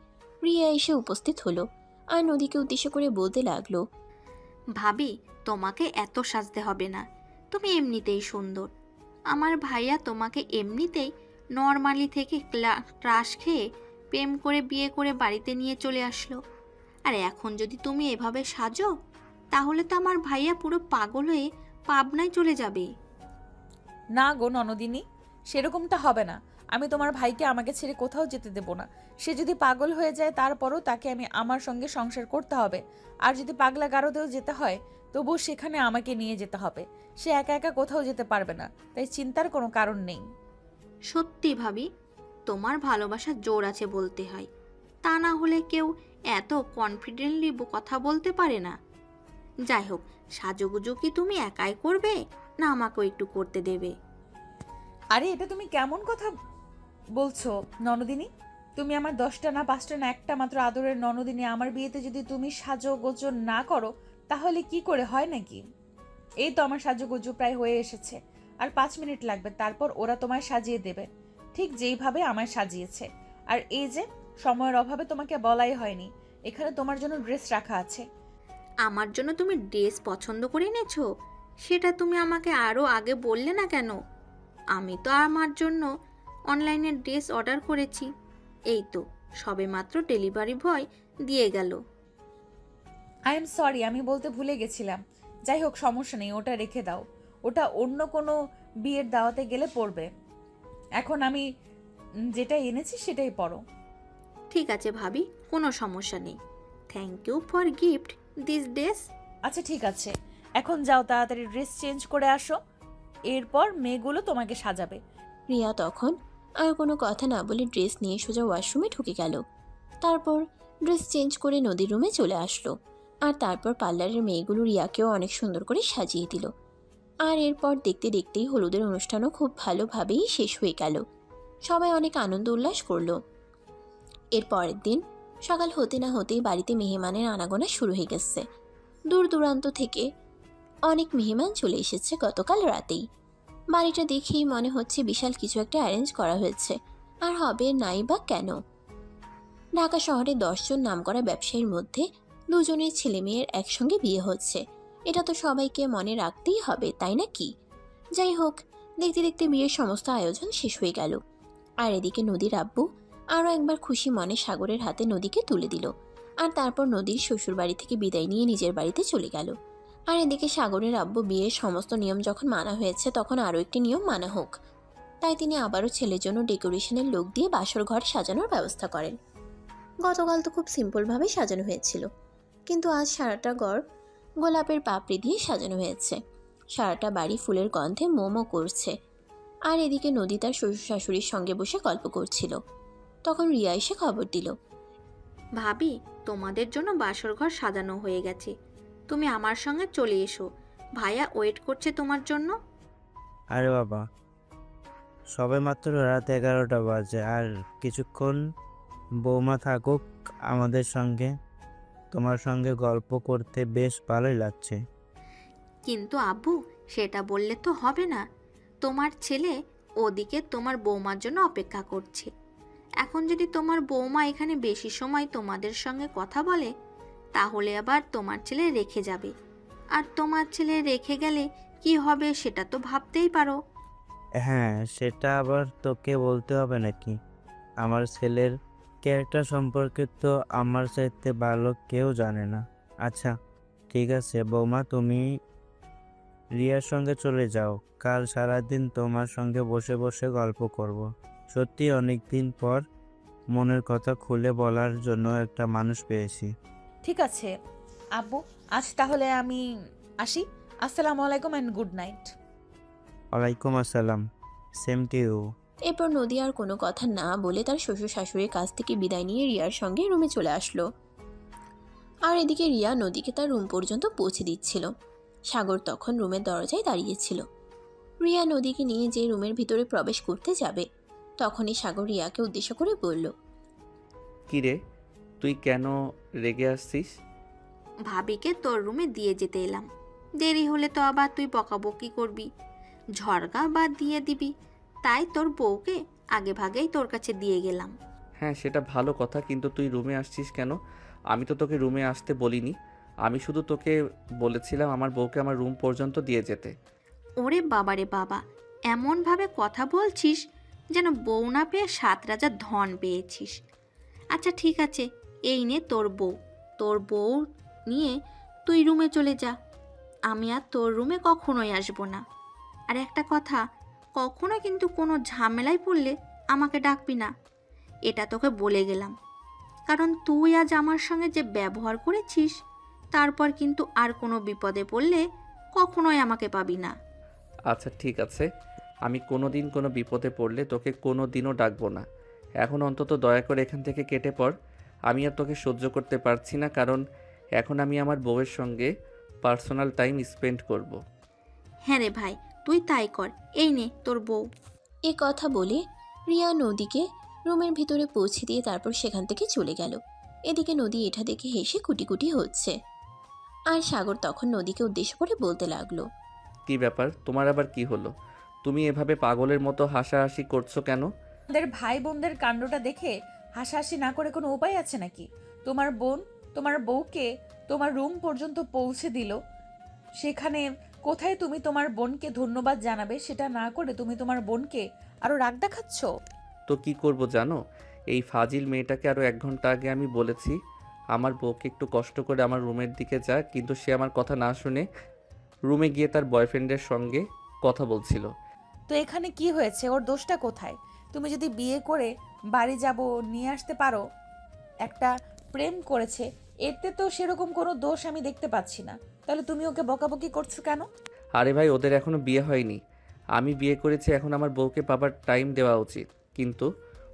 রিয়া এসে উপস্থিত হলো আর নদীকে উদ্দেশ্য করে বলতে লাগলো, ভাবি, তোমাকে এত সাজতে হবে না, তুমি এমনিতেই সুন্দর। আমার ভাইয়া তোমাকে এমনিতেই নর্মালি থেকে ক্রাশ খেয়ে প্রেম করে বিয়ে করে বাড়িতে নিয়ে চলে আসলো, আর এখন যদি তুমি এভাবে সাজো তাহলে তো আমার ভাইয়া পুরো পাগল হয়ে পাবনায় চলে যাবে। না গো ননদিনী, সেরকমটা হবে না। আমি তোমার ভাইকে আমাকে ছেড়ে কোথাও যেতে দেব না। সে যদি পাগল হয়ে যায় তারপরও তাকে আমি আমার সঙ্গে সংসার করতে হবে। আর যদি পাগলা গারদেও যেতে হয় তবুও সেখানে আমাকে নিয়ে যেতে হবে। সে একা একা কোথাও যেতে পারবে না, তাই চিন্তার কোনো কারণ নেই। সত্যি ভাবি, তোমার ভালোবাসা জোর আছে বলতে হয়, তা না হলে কেউ এত কনফিডেন্টলি কথা বলতে পারে না। যাই হোক, সাজুগুজু কি তুমি একাই করবে না আমাকেও একটু করতে দেবে? আরে এটা তুমি কেমন কথা বলছো ননদিনী? তুমি আমার 10টা না 5টা না একটা মাত্র আদরের ননদিনী, আমার বিয়েতে যদি তুমি সাজগোজ না করো তাহলে কি করে হয় নাকি? এই তো আমার সাজগোজ প্রায় হয়ে এসেছে, আর 5 মিনিট লাগবে, তারপর ওরা তোমায় সাজিয়ে দেবে ঠিক যেইভাবে আমায় সাজিয়েছে। আর এই যে সময়ের অভাবে তোমাকে বলাই হয়নি, এখানে তোমার জন্য ড্রেস রাখা আছে। আমার জন্য তুমি ড্রেস পছন্দ করে এনেছো, সেটা তুমি আমাকে আরও আগে বললে না কেন? আমি তো আমার জন্য অনলাইনে ড্রেস অর্ডার করেছি, এই তো সবেমাত্র ডেলিভারি বয় দিয়ে গেল। আই এম সরি, আমি বলতে ভুলে গেছিলাম। যাই হোক, সমস্যা নেই, ওটা রেখে দাও, ওটা অন্য কোনো বিয়ের দাওয়াতে গেলে পরবে। এখন আমি যেটা এনেছি সেটাই পরো। ঠিক আছে ভাবি, কোনো সমস্যা নেই। Thank you for gift this dress. আচ্ছা ঠিক আছে, এখন যাও তাড়াতাড়ি ড্রেস চেঞ্জ করে আসো। এরপর মেয়েগুলো তোমাকে সাজাবে। রিয়া তখন আর কোনো কথা না বলে ড্রেস নিয়ে সোজা ওয়াশরুমে ঢুকে গেল। তারপর ড্রেস চেঞ্জ করে নদীর রুমে চলে আসলো। আর তারপর পার্লারের মেয়েগুলো রিয়াকেও অনেক সুন্দর করে সাজিয়ে দিল। আর এরপর দেখতে দেখতেই হলুদের অনুষ্ঠানও খুব ভালোভাবেই শেষ হয়ে গেল। সবাই অনেক আনন্দ উল্লাস করলো। এর পরের দিন সকাল হতে না হতেই বাড়িতে মেহমানের আনাগোনা শুরু হয়ে গেছে। দূর দূরান্ত থেকে অনেক মেহমান চলে এসেছে গতকাল রাতেই। বাড়িটা দেখেই মনে হচ্ছে বিশাল কিছু একটা অ্যারেঞ্জ করা হয়েছে, আর হবে নাই বা কেন। ঢাকা শহরে 10 জন নামকরা ব্যবসায়ীর মধ্যে 2 জনের ছেলে মেয়ের একসঙ্গে বিয়ে হচ্ছে। এটা তো সবাইকে মনে রাখতেই হবে, তাই না কি? যাই হোক, দেখতে দেখতে বিয়ের সমস্ত আয়োজন শেষ হয়ে গেল। আর এদিকে নদীর আব্বু আরও একবার খুশি মনে সাগরের হাতে নদীকে তুলে দিল। আর তারপর নদীর শ্বশুর বাড়ি থেকে বিদায় নিয়ে নিজের বাড়িতে চলে গেল। আর এদিকে সাগরের আব্বু বিয়ের সমস্ত নিয়ম যখন মানা হয়েছে, তখন আরও একটি নিয়ম মানা হোক, তাই তিনি আবারও ছেলের জন্য ডেকোরেশনের লোক দিয়ে বাসর ঘর সাজানোর ব্যবস্থা করেন। গতকাল তো খুব সিম্পলভাবে সাজানো হয়েছিল, কিন্তু আজ সারাটা ঘর গোলাপের পাপড়ি দিয়ে সাজানো হয়েছে। সারাটা বাড়ি ফুলের গন্ধে মোমো করছে। আর এদিকে নদী তার শ্বশুর শাশুড়ির সঙ্গে বসে গল্প করছিল। তখন রিয়া এসে খবর দিল, ভাবি, তোমাদের জন্য বাসর ঘর সাজানো হয়ে গেছে, তুমি আমার সঙ্গে চলে এসো, ভাইয়া ওয়েট করছে তোমার জন্য। আরে বাবা, সবে মাত্র রাত 11টা বাজে, আর কিছুক্ষণ বৌমা থাকুক আমাদের সঙ্গে। তোমার সঙ্গে গল্প করতে বেশ ভালোই লাগছে। কিন্তু আব্বু, সেটা বললে তো হবে না, তোমার ছেলে ওদিকে তোমার বৌমার জন্য অপেক্ষা করছে। এখন যদি তোমার বৌমা এখানে বেশি সময় তোমাদের সঙ্গে কথা বলে, তাহলে আবার তোমার ছেলে রেখে যাবে, আর তোমার ছেলে রেখে গেলে কি হবে সেটা তো ভাবতেই পারো। হ্যাঁ, সেটা আবার তোকে বলতে হবে নাকি? আমার ছেলের ক্যারেক্টার সম্পর্কে তো আমার চাইতে ভালো কেউ জানে না। আচ্ছা ঠিক আছে বৌমা, তুমি রিয়ার সঙ্গে চলে যাও। কাল সারাদিন তোমার সঙ্গে বসে বসে গল্প করব। সত্যি অনেক দিন পর মনের কথা খুলে বলার জন্য একটা মানুষ পেয়েছি। ঠিক আছে আব্বু, আজ তাহলে আমি আসি। আসসালামু আলাইকুম অ্যান্ড গুড নাইট। ওয়ালাইকুম আসসালাম, সেম টু ইউ। এরপর নদী আর কোনো কথা না বলে তার শ্বশুর শাশুড়ির কাছ থেকে বিদায় নিয়ে রিয়ার সঙ্গে রুমে চলে আসলো। আর এদিকে রিয়া নদীকে তার রুম পর্যন্ত পৌঁছে দিচ্ছিল। সাগর তখন রুমের দরজায় দাঁড়িয়েছিল। রিয়া নদীকে নিয়ে যে রুমের ভিতরে প্রবেশ করতে যাবে, তখনই সাগর রিয়াকে উদ্দেশ্য করে বলল, কি রে, তুই কেন রেগে আসছিস? ভাবিকে তোর রুমে দিয়ে যেতে এলাম, দেরি হলে তো আবার তুই বকাবকি করবি, ঝড়গা বা দিয়ে দিবি, তাই তোর বউকে আগে ভাগেই তোর কাছে দিয়ে গেলাম। হ্যাঁ, সেটা ভালো কথা, কিন্তু তুই রুমে আসছিস কেন? আমি তো তোকে রুমে আসতে বলিনি। আমি শুধু তোকে বলেছিলাম আমার বউকে আমার রুম পর্যন্ত দিয়ে যেতে। ওরে বাবারে বাবা, এমনভাবে কথা বলছিস যেন বউ না পেয়ে 7 রাজার ধন পেয়েছিস। আচ্ছা ঠিক আছে, এই নে তোর বউ নিয়ে তুই রুমে চলে যা, আমি আর তোর রুমে কখনোই আসবো না। আর একটা কথা, কখনো কিন্তু কোনো ঝামেলায় পড়লে আমাকে ডাকবি না, এটা তোকে বলে গেলাম। কারণ তুই আজ আমার সঙ্গে যে ব্যবহার করেছিস, তারপর কিন্তু আর কোনো বিপদে পড়লে কখনোই আমাকে পাবি না। আচ্ছা ঠিক আছে, আমি কোনো দিন কোনো বিপদে পড়লে তোকে কোনো দিনও ডাকবো না। এখন অন্তত দয়া করে এখান থেকে কেটে পড়। আমি আর তোকে সহ্য করতে পারছি না, কারণ এখন আমি আমার বউয়ের সঙ্গে পার্সোনাল টাইম স্পেন্ড করব। হ্যাঁ রে ভাই, তুই তাই কর, এই নে তোর বউ। এ কথা বলে রিয়া নদীকে রুমের ভিতরে পৌঁছে দিয়ে তারপর সেখান থেকে চলে গেল। এদিকে নদী এটা দেখে হেসে কুটি কুটি হচ্ছে। আর সাগর তখন নদীকে উদ্দেশ্য করে বলতে লাগলো, কি ব্যাপার, তোমার আবার কি হলো? তুমি এভাবে পাগলের মতো হাসাহাসি করছো কেন? আমাদের ভাই বোনদের কাণ্ডটা দেখে হাসাহাসি না করে কোনো উপায় আছে নাকি? তোমার বোন তোমার বউকে তোমার রুম পর্যন্ত পৌঁছে দিল, সেখানে কোথায় তুমি তোমার বোনকে ধন্যবাদ জানাবে সেটা না করে তুমি তোমার বোনকে আরো রাগ দেখাচ্ছ। তো কি করব জানো, এই ফাজিল মেয়েটাকে আরও 1 ঘন্টা আগে আমি বলেছি আমার বউকে একটু কষ্ট করে আমার রুমের দিকে যা, কিন্তু সে আমার কথা না শুনে রুমে গিয়ে তার বয়ফ্রেন্ডের সঙ্গে কথা বলছিল। তো এখানে কি হয়েছে? ওর দোষটা কোথায়? তুমি যদি বিয়ে করে বাড়ি যাব নিয়ে আসতে পারো, একটা প্রেম করেছে, এতে তো সেরকম কোনো দোষ আমি দেখতে পাচ্ছি না। তাহলে তুমি ওকে বকাবকি করছো কেন? আরে ভাই, ওদের এখনো বিয়ে হয়নি, আমি বিয়ে করেছি, এখন আমার বউকে পাবার টাইম দেওয়া উচিত। কিন্তু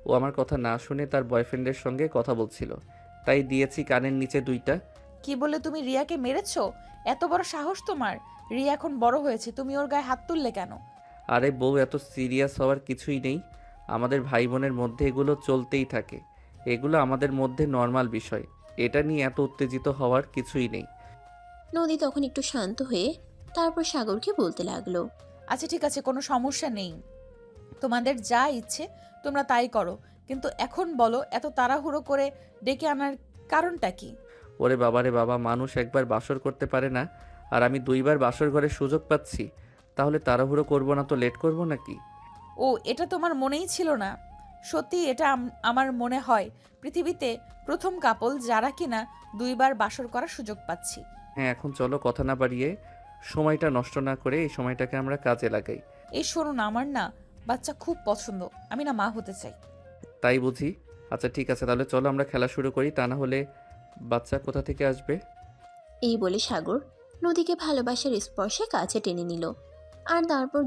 ও আমার কথা না শুনে তার বয়ফ্রেন্ডের সঙ্গে কথা বলছিল, তাই দিয়েছি কানের নিচে 2টা। কি বলে তুমি রিয়াকে মেরেছো? এত বড় সাহস তোমার? রিয়া এখন বড় হয়েছে, তুমি ওর গায়ে হাত তুললে কেন? আরে বউ, এত সিরিয়াস হওয়ার কিছুই নেই। আমাদের ভাই বোনের মধ্যে এগুলো চলতেই থাকে, এগুলো আমাদের মধ্যে নর্মাল বিষয়। এটা নিয়ে এত উত্তেজিত হওয়ার কিছুই নেই। নদী তখন একটু শান্ত হয়ে তারপর সাগরকে বলতে লাগলো। আচ্ছা ঠিক আছে, কোনো সমস্যা নেই, তোমাদের যা ইচ্ছে তোমরা তাই করো, কিন্তু এখন বলো এত তাড়াহুড়ো করে ডেকে আনার কারণটা কি? ওরে বাবা রে বাবা, মানুষ একবার বাসর করতে পারে না, আর আমি 2বার বাসর ঘরের সুযোগ পাচ্ছি। তাহলে তাড়াহুড়ো করবো না তো লেট করবো নাকি? ও, এটা তোমার মনেই ছিল না? সত্যি এটা আমার মনে হয় পৃথিবীতে প্রথম কাপল যারা কিনা 2বার বাসর করার সুযোগ পাচ্ছি। হ্যাঁ, এখন চলো কথা না বাড়িয়ে সময়টা নষ্ট না করে এই সময়টাকে আমরা কাজে লাগাই। এই শোনো না, আমার না বাচ্চা খুব পছন্দ, আমি না মা হতে চাই। তাই বুঝি? আচ্ছা ঠিক আছে, তাহলে চলো আমরা খেলা শুরু করি, তা না হলে বাচ্চা কোথা থেকে আসবে? এই বলে সাগর নদীকে ভালোবাসার স্পর্শে কাছে টেনে নিল। আর তারপর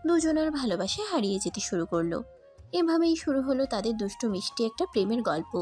দুজনের ভালোবাসা হারিয়ে যেতে শুরু করলো। এভাবেই শুরু হলো তাদের দুষ্টু মিষ্টি একটা প্রেমের গল্প।